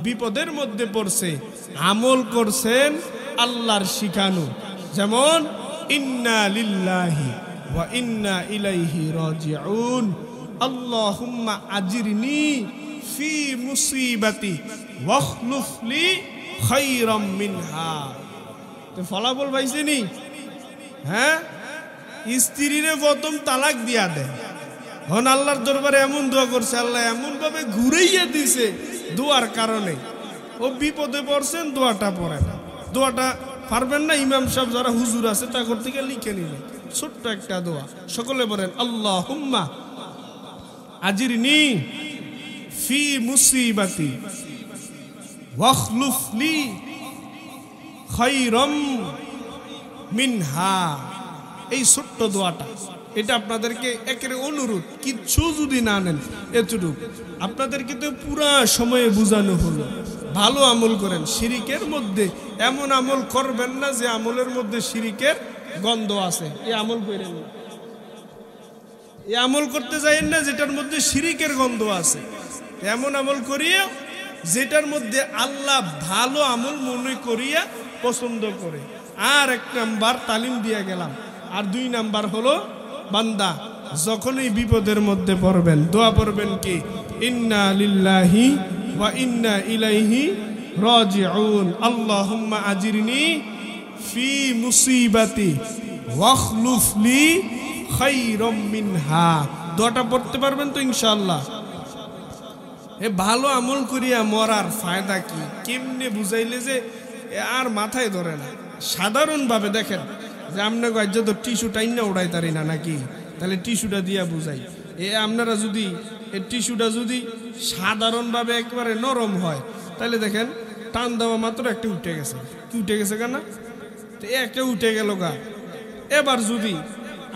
[SPEAKER 1] বিপদের মধ্যে পড়ছে, আমল করছেন আল্লাহর শিখানো, যেমন ইন্না লিল্লাহি ওয়া ইন্না ইলাইহি রাজিউন, আল্লাহুম্মা আজিরনি ফি মুসিবাতি ওয়াখলুফ লি খায়রাম মিনহা। তো ফলাফল পাইছেনি? হ্যাঁ, স্ত্রীরে প্রথম তালাক দিয়া দেয়, হন আল্লাহর দরবারে এমন দোয়া করছে, আল্লাহ এমন ভাবে ঘুরাইয়া দিছে দোয়ার কারণে। ও বিপদে পড়ছেন, দোয়াটা পড়েন, দোয়াটা পারবেন না, ইমাম সাহেব যারা হুজুর আছে তাদের থেকে লিখে নিলে ছোট্ট একটা দোয়া, সকলে বলেন আল্লাহুম্মা আজিরনি ফি মুসিবাতি ওয়াখলুফ লি খায়রাম মিনহা। এই ছোট্ট দোয়াটা, এটা আপনাদেরকে একের অনুরোধ, কিচ্ছু যদি না নেন এতটুকু আপনাদেরকে তো পুরা সময়ে বোঝানো হলো। ভালো আমল করেন, শিরিকের মধ্যে এমন আমল করবেন না যে আমলের মধ্যে শিরিকের গন্ধ আছে। এই আমল করেন না, এই আমল করতে যাইেন না যেটার মধ্যে শিরিকের গন্ধ আছে। এমন আমল করিয়া যেটার মধ্যে আল্লাহ ভালো আমল মনে করিয়া পছন্দ করে। আর 1 নাম্বার তালিম দিয়ে গেলাম। আর 2 নাম্বার হলো, বান্দা যখনই বিপদের মধ্যে পড়বেন দোয়া পড়বেন কি, ইন্না লিল্লাহি ওয়া ইন্না ইলাইহি রাজিউন, আল্লাহুম্মা আজিরনি ফি মুসিবাতি ওয়াখলুফ লি খায়রাম মিনহা। দোয়াটা পড়তে পারবেন তো ইনশাআল্লাহ? এ ভালো আমল করিয়া মরার ফায়দা কি, কেমনে বুঝাইলে যে আর মাথায় ধরে না। সাধারণভাবে দেখেন যে আপনাকে আজ তো টিস্যু টাইনা উড়াই তারি না নাকি, তাহলে টিস্যুটা দিয়া বুঝাই। আপনারা যদি এই টিস্যুটা যদি সাধারণভাবে একেবারে নরম হয়, তাহলে দেখেন টান দেওয়া মাত্র একটা উঠে গেছে। কি উঠে গেছে কেন? তো একটা উঠে গেল গা। এবার যদি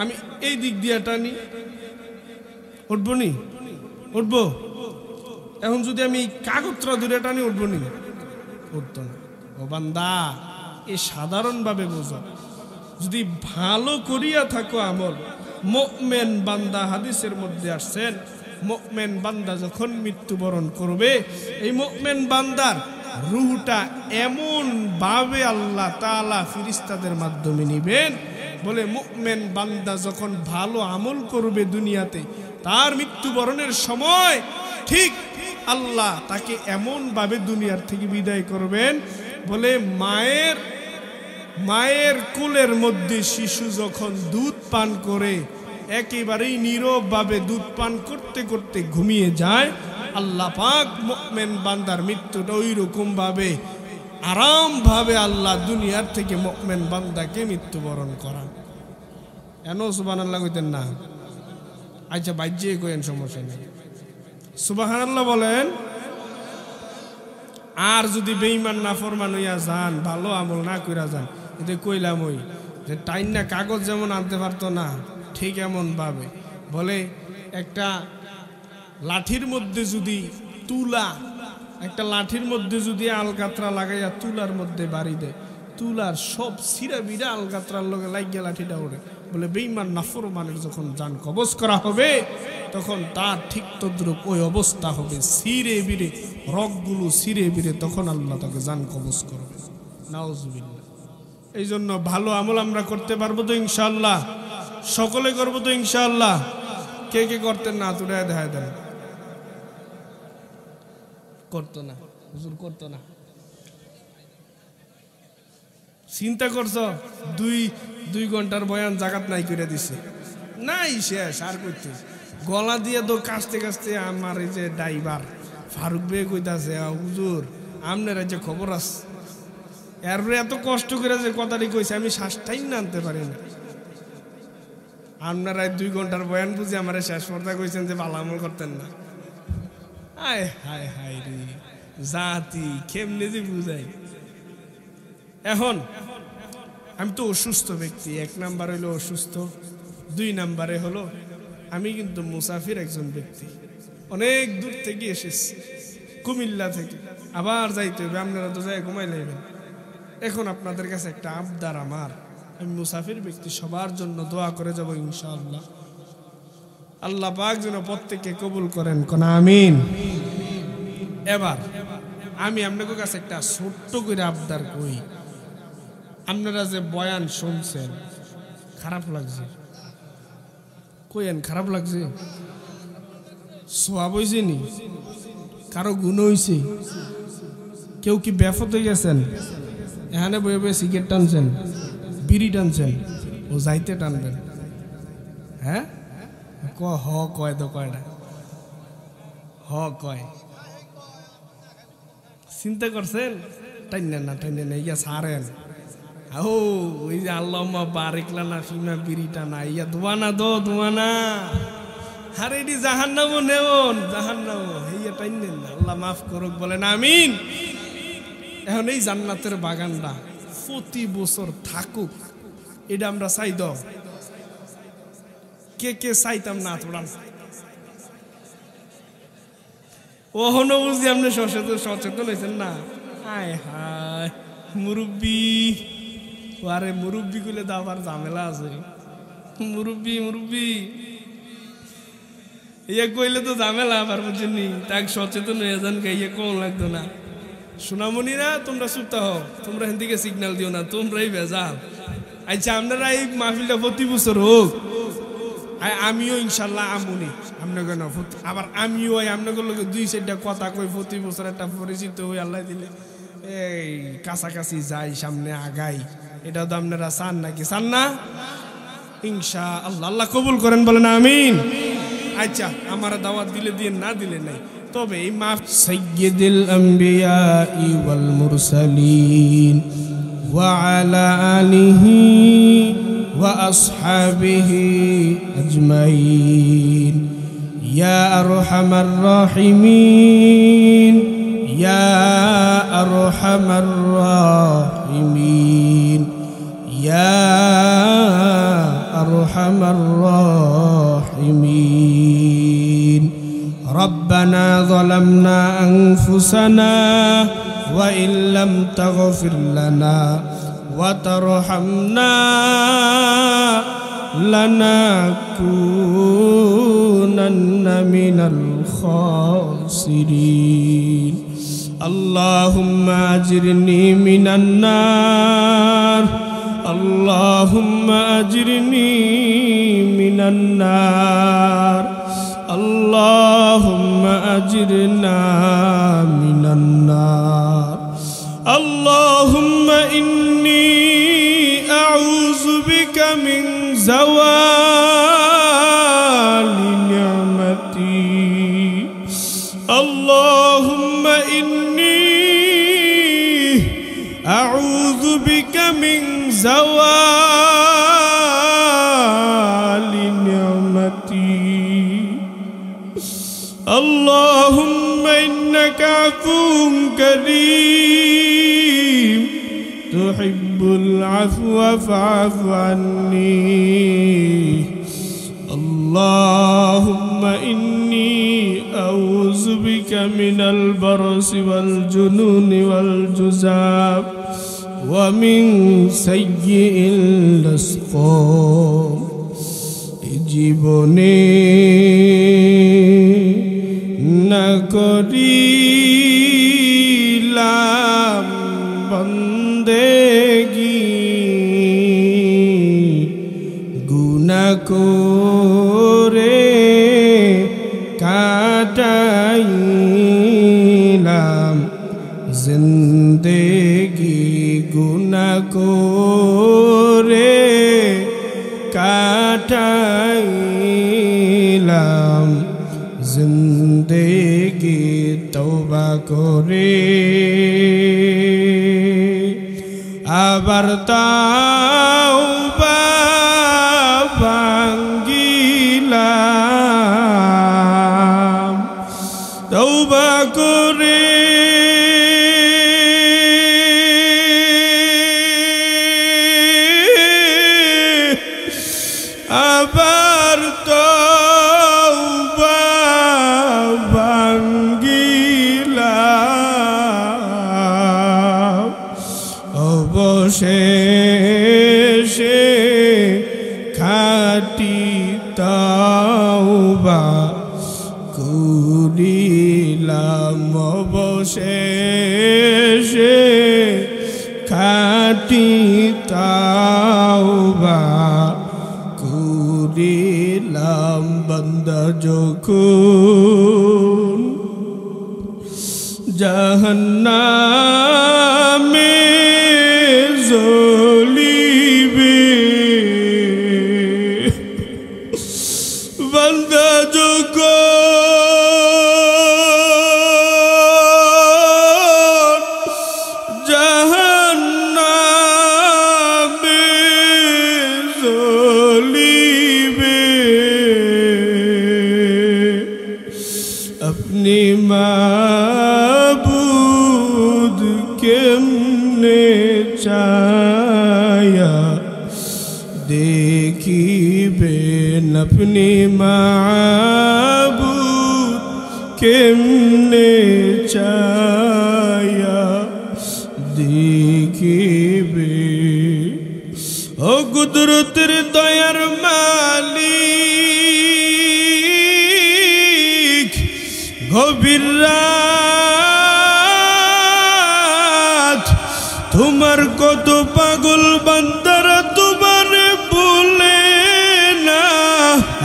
[SPEAKER 1] আমি এই দিক দিয়ে টানি, উঠবো নি? উঠবো। এখন যদি আমি কাগজটা ধরে টানি, উঠবো নি? উঠতো না। ও বান্দা, এ সাধারণভাবে বোঝো। যদি ভালো করিয়া থাকো আমল, মুমিন বান্দা, হাদিসের মধ্যে আসছেন, মুমিন বান্দা যখন মৃত্যুবরণ করবে, এই মুমিন বান্দার রূহটা এমন ভাবে আল্লাহ তাআলা ফেরেশতাদের মাধ্যমে নিবেন, বলে মুমিন বান্দা যখন ভালো আমল করবে দুনিয়াতে, তার মৃত্যুবরণের সময় ঠিক আল্লাহ তাকে এমন ভাবে দুনিয়ার থেকে বিদায় করবেন, বলে মায়ের কোলের মধ্যে শিশু যখন দুধ পান করে একেবারেই নীরবভাবে দুধ পান করতে করতে ঘুমিয়ে যায়, আল্লাহ পাক মুমিন বান্দার মৃত্যুটা ওই রকম ভাবে আরাম ভাবে আল্লাহ দুনিয়ার থেকে মুমিন বান্দাকে মৃত্যুবরণ করান। কেন সুবহানাল্লাহ কইতেন না? আচ্ছা বাজ্যে কইেন, সমস্যা নেই, সুবহানাল্লাহ বলেন। আর যদি বেঈমান নাফরমান হইয়া যান, ভালো আমল না কইরা যান, এটা কইলাম ওই যে টাইন না কাগজ যেমন আনতে পারতো না, ঠিক এমন ভাবে বলে একটা লাঠির মধ্যে যদি একটা লাঠির মধ্যে যদি আলকাতরা লাগাইয়া তুলার মধ্যে বাড়ি দেয়, তুলার সব সিরা বিরা আলকাতরার লগে লাগিয়া লাঠিটা ওড়ে। বলে বেঈমান নাফরমানের যখন জান কবজ করা হবে, তখন তার ঠিক তদ্রুপ ওই অবস্থা হবে, সিরে বিরে রগগুলো সিরে বিরে, তখন আল্লাহ তাকে জান কবজ করবে। নাউজুবিল্লাহ। এই জন্য ভালো আমল আমরা করতে পারবো তো ইনশাআল্লাহ? সকলে করবো তো ইনশাআল্লাহ? কে কে করতেন না? তুলে দেখা দেন। করতো না, হুজুর করতো না। চিন্তা করছো? দুই ঘন্টার বয়ান জাগাত নাই করে দিছে, নাই শেষ আর করতে। গলা দিয়ে তো কাশতে কাশতে আমার এই যে ড্রাইভার ফারুক বে কইতাছে, হুজুর আপনার যে খবর আছে, এরপরে এত কষ্ট করে যে কথাটি কইছে আমি শ্বাসটাই না আনতে পারি না। আপনারা 2 ঘন্টার বয়ান বুঝে আমার শেষ পর্যায়ে কইছেন যে ভালো আমল করতেন না। আয় হায় হায় রে জাতি, কেমনে যে বুঝাই। এখন আমি তো অসুস্থ ব্যক্তি, 1 নাম্বার হইলো অসুস্থ, 2 নাম্বারে হলো আমি কিন্তু মুসাফির একজন ব্যক্তি, অনেক দূর থেকে এসেছি, কুমিল্লা থেকে, আবার যাইতে হবে। আপনারা তো যাই ঘুমাই লাইবেন। এখন আপনাদের কাছে একটা আবদার আমার, আমি মুসাফির ব্যক্তি, সবার জন্য দোয়া করে যাব ইনশাআল্লাহ। আল্লাহ পাক যেন প্রত্যেককে কবুল করেন, কোন আমিন। এবার আমি আপনাদের কাছে একটা ছোট্ট করে আবদার কই। আপনারা যে বয়ান শুনছেন, খারাপ লাগছে? কইেন খারাপ লাগছে? সোয়াব হয়েছে নি? কারো গুণ হয়েছে? কেউ কি ব্যাফত হয়ে গেছেন? এখানে বয়ে বয়ে সিগারেট টানছেন, বিড়ি টানছেন, ও যাইতে টানবেন? হ্যাঁ কয় তো কয়টা কয় চিন্তা করছেন? টাইনেন না, ইয়া সারেন। ও ওই যে আল্লাহুম্মা বারিক লানা ফিমা বিড়িটা না, ইয়া দোয়ানা দোয়ানা। আরে এটি জাহান্নামও নেওন, জাহান্নামও ইয়া টাইনেন না। আল্লাহ মাফ করুক, বলেন আমিন। এখন এই জান্নাতের বাগানটা প্রতি বছর থাকুক, এটা আমরা চাই। কে চাইতাম না? তোরা ওহনো বুঝি আপনি সচেতন হয়েছেন না? হায় হায় মুরব্বী, আরে মুরব্বী গুলো তো আবার ঝামেলা আছে। মুরব্বী ইয়ে কইলে তো ঝামেলা আবার, বুঝছেন? তাকে সচেতন হয়ে যান, ইয়ে কম লাগতো না। সোনামণিরা তোমরা চুপ হও, তোমরা এখান থেকে সিগন্যাল দিও না, তোমরাই ভেজাল। আচ্ছা আপনারা এই মাহফিলটা প্রতি বছর হোক, আমিও ইনশাল্লাহ আমুনি আপনাকে না, আবার আমিও আপনাকে লোক 2-4টা কথা কই, প্রতি বছর একটা পরিচিত হই, আল্লাহ দিলে এই কাছাকাছি যাই, সামনে আগাই। এটা তো আপনারা চান নাকি? চান না? ইনশাআল্লাহ আল্লাহ কবুল করেন, বলেন আমিন। আচ্ছা আমার দাওয়াত দিলে দিয়ে, না দিলে নাই, তবে এই মাফ সাইয়্যিদুল আম্বিয়া ওয়াল মুরসালিন ওয়া আলা আলিহি ওয়া আসহাবিহি আজমাইন, ইয়া আরহামার রাহিমিন, ইয়া আরহাম আরহামার রাহিমিন ইয়া আরহামার রাহিমিন ربنا ظلمنا أنفسنا وإن لم تغفر لنا وترحمنا لنكونن من الخاسرين اللهم أجرني من النار اللهم أجرني من النار اللهم أجرنا من النار اللهم إني أعوذ بك من زوال نعمتي اللهم إني أعوذ بك من زوال نعمتي اللهم إنك عفو كريم تحب العفو فاعف عني اللهم إني أعوذ بك من البرص والجنون والجذام ومن سيء الأسقام জীবনে না করিলাম বন্দেগি গুনাহ করে কাটাইলাম জিন্দেগি গুনাহ করে কাটাইলাম জিন্দেগি তওবা করে আবার তওবা ভাঙ্গিলাম তওবা করে আবার তওবা ভাঙ্গিলাম অবশেষে খাঁটি তওবা করিলাম অবশেষে খাঁটি তওবা করিলাম বান্দা যখন জাহান্নামে জ্বলিবে বান্দা যখন জাহান্নামে জ্বলিবে अपनी माबूद केमने चाया देखिबेन अपनी माबूद केमने चाया देखिबे ओ कुदरतेर दयार मालिक গভীর রাত তোমার কত পাগল বান্দারা তোমার ভুলে না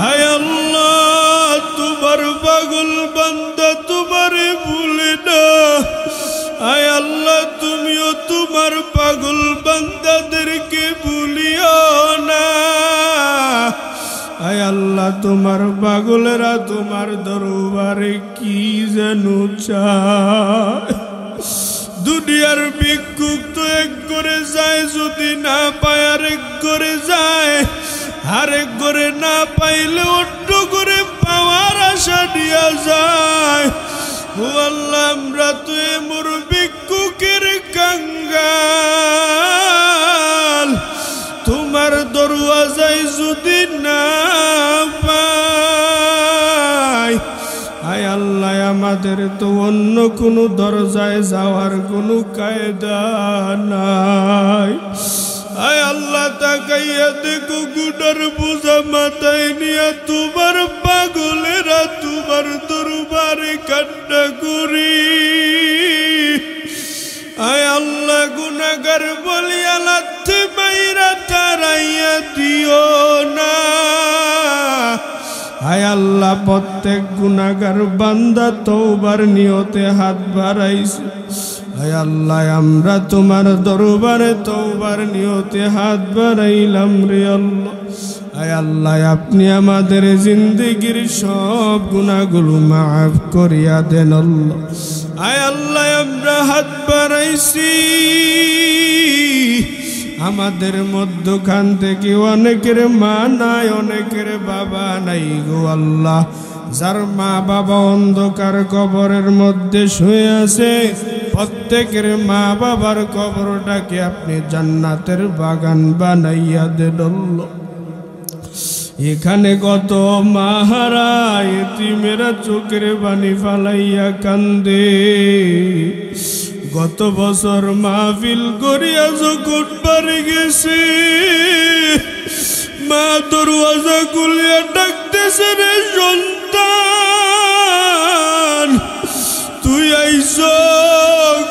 [SPEAKER 1] হায় আল্লাহ তোমার পাগল বান্দা তোমার ভুলে না হায় আল্লাহ তুমিও তোমার পাগল বান্দাদেরকে ভুলিও না আয় আল্লাহ তোমার পাগলেরা তোমার দরবারে কি যেন চায় দুনিয়ার ভিক্ষুক তো এক করে যায় যদি না পায় আরেক করে যায় আরেক করে না পাইলে অন্য করে পাওয়ার আশা দিয়া যায় ও আল্লাহ আমরা তো এমন ভিক্ষুকের গুনাহগার তোমার দরওয়াজায় যদি না পাই, আয় আল্লাহ আমাদের তো অন্য কোনো দরজায় যাওয়ার কোনো কায়দা নাই। আয় আল্লাহ তাকাইয়া দেখো গুনার বোঝা মাথায় নিয়ে তোমার পাগলেরা তোমার দরবারে কান্না করি। আয় আল্লাহ গুনাহগার বলিয়া লাথি মাইরা তারাইয়া দিও না। আয় আল্লাহ প্রত্যেক গুনাহগার বান্দা তওবার নিয়তে হাত বাড়াইছে। আয় আল্লাহ আমরা তোমার দরবারে তওবার নিয়তে হাত বাড়াইলাম রে আল্লাহ। আয় আল্লাহ আপনি আমাদের জিন্দেগির সব গুনাহগুলো মাফ করিয়া দেন আল্লাহ। আয় আল্লাহ আমরা হাত বাড়াইছি, আমাদের মধ্যখান থেকে অনেকের মা নাই, অনেকের বাবা নাই গো আল্লাহ। যার মা বাবা অন্ধকার কবরের মধ্যে শুয়ে আছে, প্রত্যেকের মা বাবার কবরটাকে আপনি জান্নাতের বাগান বানাইয়া দেন আল্লাহ। এখানে কত মাহারা এতিমেরা চোখের পানি ফালাইয়া কান্দে। গত বছর মাহফিল করিয়া যখন বাড়ি গেছে, মা দরওয়াজা খুলিয়া ডাকতেছে, রে সন্তান তুই আইস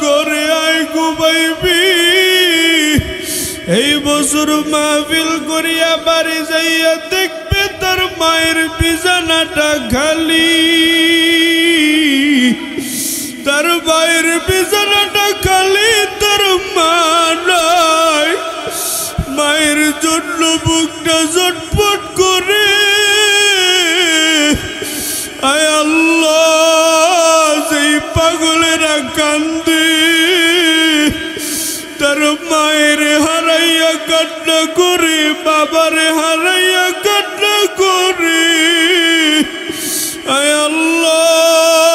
[SPEAKER 1] ঘরে আয় ঘুমাইবি। এই বছর মাহফিল করিয়া বাড়ি যাইয়া দেখবে তার মায়ের বিছানাটা খালি, তার মায়ের বিছানাটা খালি, তার মা নাই। মায়ের জন্য বুকটা জটপট করে। আয় আল্লাহ সেই পাগলেরা কান্দে, তার মায়ের হারাইয়া কান্না করে, বাবারে হারাইয়া কান্না করে। আয় আল্লাহ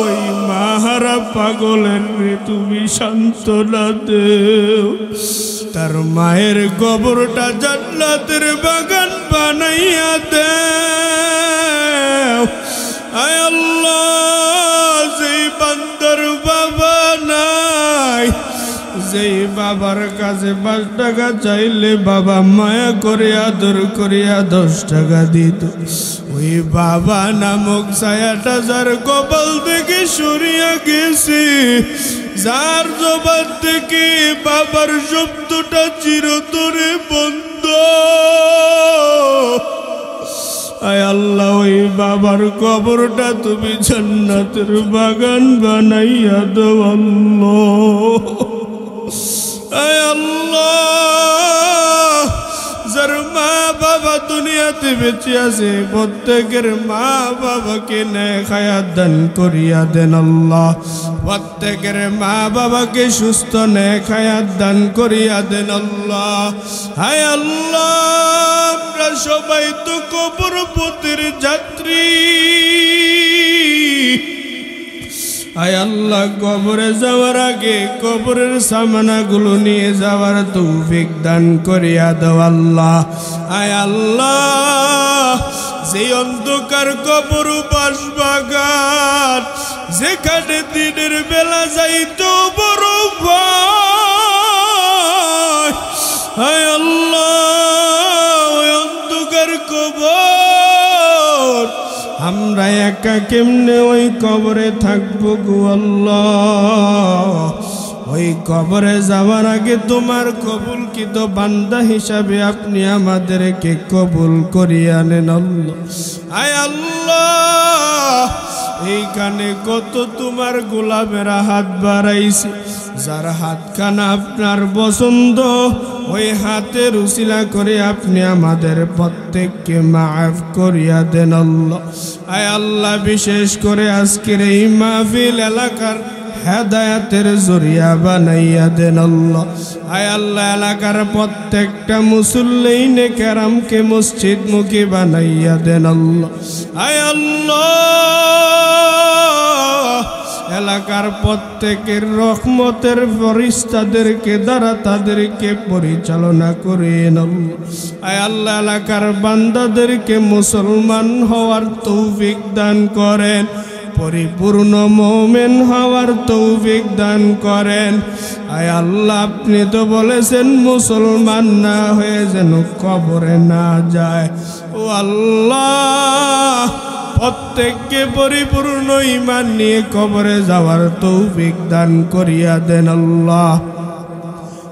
[SPEAKER 1] ওই মাহারা পাগলের তুমি সান্ত্বনা দেও, তার মায়ের কবরটা জান্নাতের বাগান বানাইয়া দেও। আয় আল্লাহ যেই বান্দার বাবা নাই, যেই বাবার কাছে 5 টাকা চাইলে বাবা মায়া করে আদর করিয়া 10 টাকা দিত, ওই বাবা নামক ছায়াটা যার কপাল থেকে সরিয়া গেছে, যার জবান থেকে বাবার শব্দটা চিরতরে বন্ধ। আয় আল্লাহ ওই বাবার কবরটা তুমি জান্নাতের বাগান বানাইয়া দাও আল্লাহ। আয় আল্লাহ যার মা বাবা দুনিয়াতে বেঁচে আছে, প্রত্যেকের মা বাবাকে নেক হায়াত দান করিয়া দেন আল্লাহ। প্রত্যেকের মা বাবাকে সুস্থ নেক হায়াত দান করিয়া দেন আল্লাহ। হায় আল্লাহ আমরা সবাই তো কবরপথের যাত্রী। আয় আল্লাহ কবরে যাওয়ার আগে কবরের সামানাগুলো নিয়ে যাওয়ার তৌফিক দান করিয়া দাও আল্লাহ। আয় আল্লাহ যে অন্ধকার কবর বাসবাগান, যেখানে দিনের বেলা যাইতো বড় ভয়, আয় আল্লাহ ওই অন্ধকার কবর আমরা একা কেমনে ওই কবরে থাকবো গো আল্লাহ। ওই কবরে যাওয়ার আগে তোমার কবুলকৃত বান্দা হিসাবে আপনি আমাদেরকে কবুল করিয়া নেন আল্লাহ। আয় আল্লাহ এইখানে কত তোমার গোলামেরা হাত বাড়াইছে, যার হাতখানা আপনার পছন্দ, ওই হাতের উসিলা করে আপনি আমাদের প্রত্যেককে মাফ করিয়া দেন আল্লাহ। আয় আল্লাহ বিশেষ করে আজকের এই মাহফিল এলাকার হেদায়েতের জরিয়া বানাইয়া দেন আল্লাহ। আয় আল্লাহ এলাকার প্রত্যেকটা মুসল্লিনে কেরামকে মসজিদ মুখী বানাইয়া দেন আল্লাহ। আয় আল্লাহ এলাকার প্রত্যেকের রহমতের ফেরেশতাদেরকে দ্বারা তাদেরকে পরিচালনা করেন আয় আল্লাহ এলাকার বান্দাদেরকে মুসলমান হওয়ার তৌফিক দান করেন পরিপূর্ণ মুমিন হওয়ার তৌফিক দান করেন আয় আল্লাহ আপনি তো বলেছেন মুসলমান না হয়ে যেন কবরে না যায় ও আল্লাহ প্রত্যেককে পরিপূর্ণ ঈমান নিয়ে কবরে যাওয়ার তৌফিক দান করিয়া দেন আল্লাহ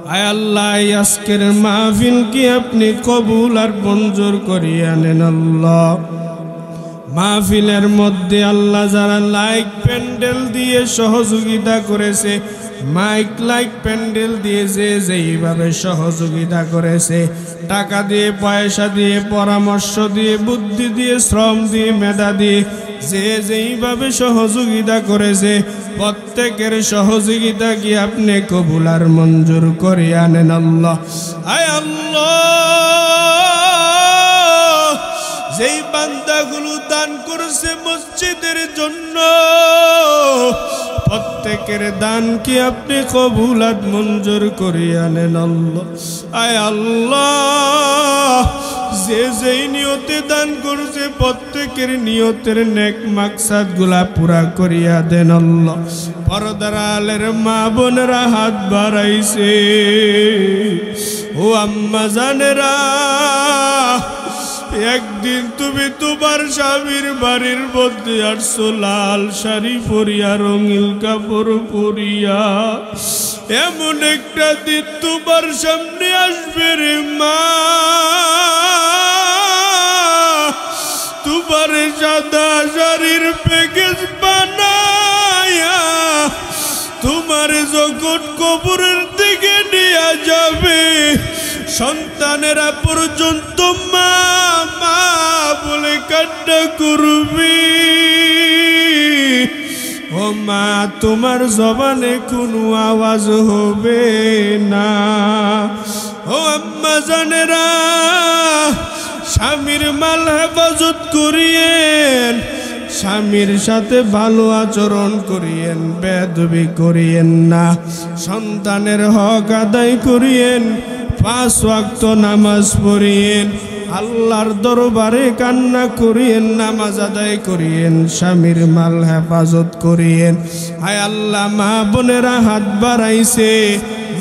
[SPEAKER 1] আয় আল্লাহ আজকের মাহফিল কি আপনি কবুল আর মঞ্জুর করিয়া নেন আল্লাহ মাহফিলের মধ্যে আল্লাহ যারা লাইক প্যান্ডেল দিয়ে সহযোগিতা করেছে মাইক লাইক প্যান্ডেল দিয়েছে যেইভাবে সহযোগিতা করেছে টাকা দিয়ে পয়সা দিয়ে পরামর্শ দিয়ে বুদ্ধি দিয়ে শ্রম দিয়ে মেধা দিয়ে যে যেইভাবে সহযোগিতা করেছে প্রত্যেকের সহযোগিতা কি আপনি কবুল আর মঞ্জুর করিয়া নেন আল্লাহ আয় আল্লাহ যেই বান্দাগুলো দান করেছে মসজিদের জন্য প্রত্যেকের দান কি আপনি কবুল আর মঞ্জুর করিয়া নেন আল্লাহ আয় আল্লাহ যে যেই নিয়তে দান করেছে প্রত্যেকের নিয়তের নেক মাকসাদ গুলা পুরা করিয়া দেন আল্লাহ পর্দার আলের মা বোনেরা হাত বাড়াইছে ও আম্মা জানেরা একদিন তুমি তোমার স্বামীর বাড়ির মধ্যে আসছো লাল শাড়ি পরিয়া রঙিন কাপড় পরিয়া এমন একটা দিন তোমার সামনে আসবে রে মা তোমার সাদা শাড়ির প্যাকেজ বানায়া তোমার যখন কবরের দিকে নিয়ে যাবে সন্তানেরা পর্যন্ত মা মা বলে কান্না করবি ও মা তোমার জবানে কোনো আওয়াজ হবে না ও আম্মা জানেরা স্বামীর মাল হেফাজত করিয়েন স্বামীর সাথে ভালো আচরণ করিয়েন বেয়াদবি করিয়েন না সন্তানের হক আদায় করিয়েন 5 ওয়াক্ত নামাজ পড়িয়েন আল্লাহর দরবারে কান্না করিয়েন নামাজ আদায় করিয়েন স্বামীর মাল হেফাজত করিয়েন আয় আল্লাহ মা বোনেরা হাত বাড়াইছে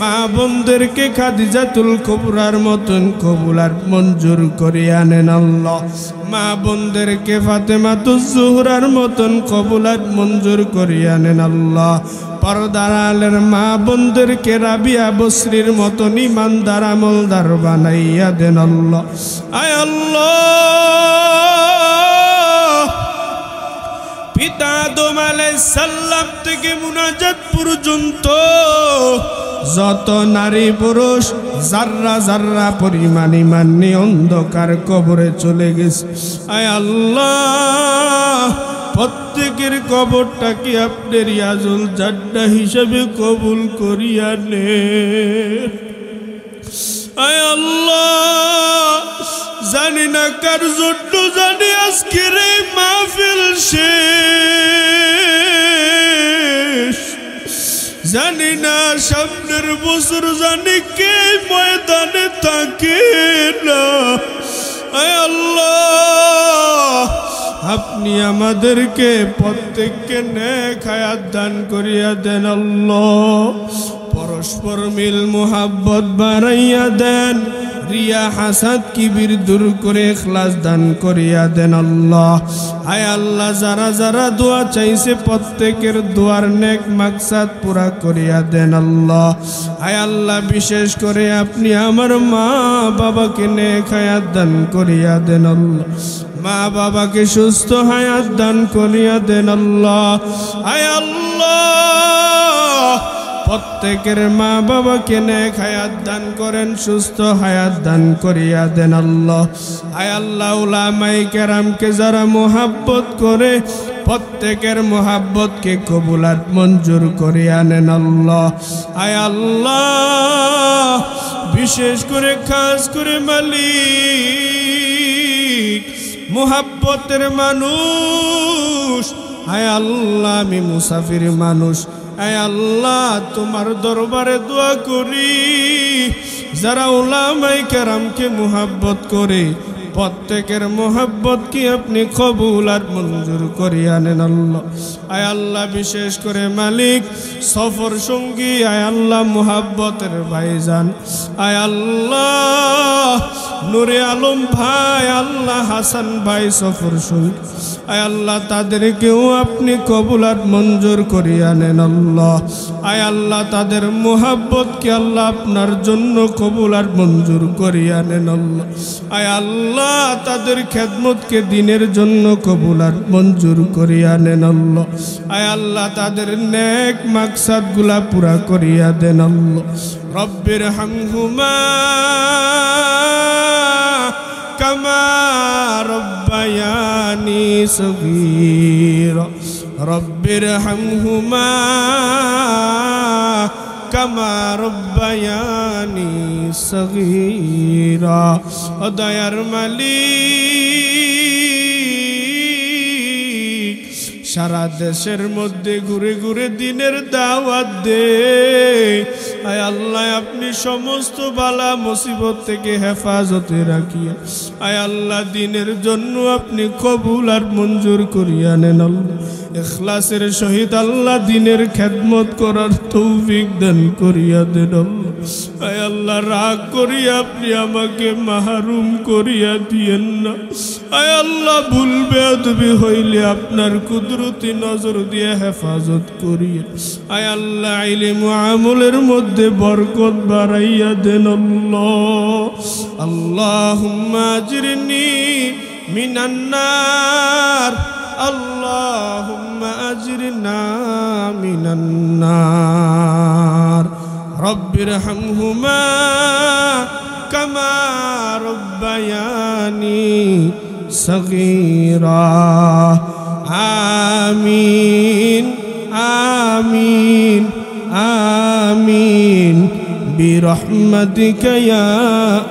[SPEAKER 1] মা বোনদেরকে খাদিজাতুল কুবরার মতন কবুল আর মঞ্জুর করিয়া নেন আল্লাহ মা বোনদেরকে ফাতেমাতুজ জোহরার মতন কবুল আর মঞ্জুর করিয়া নেন আল্লাহ পর্দার আলের মা বোনদেরকে রাবিয়া বসরির মতন ইমানদার আমলদার বানাইয়া দেন আল্লাহ আয় আল্লাহ পিতা আদম আলাইহিস সালাম থেকে মুনাজাত পর্যন্ত যত নারী পুরুষ জাররা জাররা পরিমাণ ঈমান নিয়ে অন্ধকার কবরে চলে গেছে আয় আল্লাহ প্রত্যেকের কবরটা কি আপনি রিয়াজুল জান্নাহ হিসেবে কবুল করিয়া নেন আয় আল্লাহ জানি না কার জন্য জানি আজকের এই মাহফিল শেষ জানি না সামনের বছর জানি কে ময়দানে থাকে না আয় আল্লাহ আপনি আমাদেরকে প্রত্যেককে নেক হায়াত দান করিয়া দেন আল্লাহ পরস্পর মিল মোহাব্বত বাড়াইয়া দেন রিয়া হাসাদ কিবির দূর করে ইখলাস দান করিয়া দেন আল্লাহ আয় আল্লাহ যারা যারা দোয়া চাইছে প্রত্যেকের দোয়ার নেক মাকসাদ পুরা করিয়া দেন আল্লাহ আয় আল্লাহ বিশেষ করে আপনি আমার মা বাবাকে নেক হায়াত দান করিয়া দেন আল্লাহ মা বাবাকে সুস্থ হায়াত দান করিয়া দেন আল্লাহ আয় আল্লাহ প্রত্যেকের মা বাবাকে নেক হায়াত দান করেন সুস্থ হায়াত দান করিয়া দেন আল্লাহ আয় আল্লাহ উলামায়ে কেরামকে যারা মোহাব্বত করে প্রত্যেকের মোহাব্বতকে কবুলাত মঞ্জুর করিয়া নেন আল্লাহ আয় আল্লাহ বিশেষ করে খাস করে মালিক মোহাব্বতের মানুষ আয় আল্লাহ আমি মুসাফির মানুষ, আয় আল্লাহ তোমার দরবারে দোয়া করি যারা উলামায়ে কেরামকে মুহাব্বত করে প্রত্যেকের মোহাব্বত কি আপনি কবুল আর মঞ্জুর করিয়া নেন আল্লাহ। আয় আল্লাহ বিশেষ করে মালিক সফর সঙ্গী, আয় আল্লাহ মোহাব্বতের ভাইজান, আয় আল্লাহ নূরে আলম ভাই, আল্লাহ হাসান ভাই সফর সঙ্গী, আয় আল্লাহ তাদেরকেও আপনি কবুল আর মঞ্জুর করিয়া নেন আল্লাহ। আয় আল্লাহ তাদের মোহাব্বতকে আল্লাহ আপনার জন্য কবুল আর মঞ্জুর করিয়া নেন আল্লাহ। আয় আল্লাহ তাদের খেদমতকে দিনের জন্য কবুল আর মঞ্জুর করিয়া নেন আল্লাহ। আয় আল্লাহ তাদের নেক মাকসাদগুলা পুরা করিয়া দেন আল্লাহ। রব্বির হামহুমা কামা রব্বায়ানি সগীরা, রব্বির হামহুমা কামা রব্বায়ানি সগীরা। ও দয়ার মালিক সারা দেশের মধ্যে ঘুরে ঘুরে দিনের দাওয়াত দে, আয় আল্লাহ আপনি সমস্ত বালা মুসিবত থেকে হেফাজতে রাখিয়া আয় আল্লাহ দিনের জন্য আপনি কবুল আর মঞ্জুর করিয়া নেন আল্লাহ। ইখলাসের সহিত আল্লাহ দিনের খেদমত করার তৌফিক দান করিয়া দেন আল্লাহ। আয় আল্লাহ রাগ করিয়া আপনি আমাকে মাহরুম করিয়া দিয়েন না। আয় আল্লাহ ভুল বেয়াদবি হইলে আপনার কুদরতি নজর দিয়ে হেফাজত করিয়া আয় আল্লাহ ইলম ও আমলের মধ্যে বরকত বাড়াইয়া দেন আল্লাহ। আল্লাহুম্মা আজরিনি মিনান নার, আল্লাহুম্মা আজরিনা মিনান নার। রব্বির হামহুমা কামা রব্বায়ানি সগীরা। আমিন আমিন আমিন বিরহমাতিকা ইয়া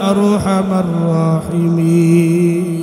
[SPEAKER 1] আরহামার রাহিমিন।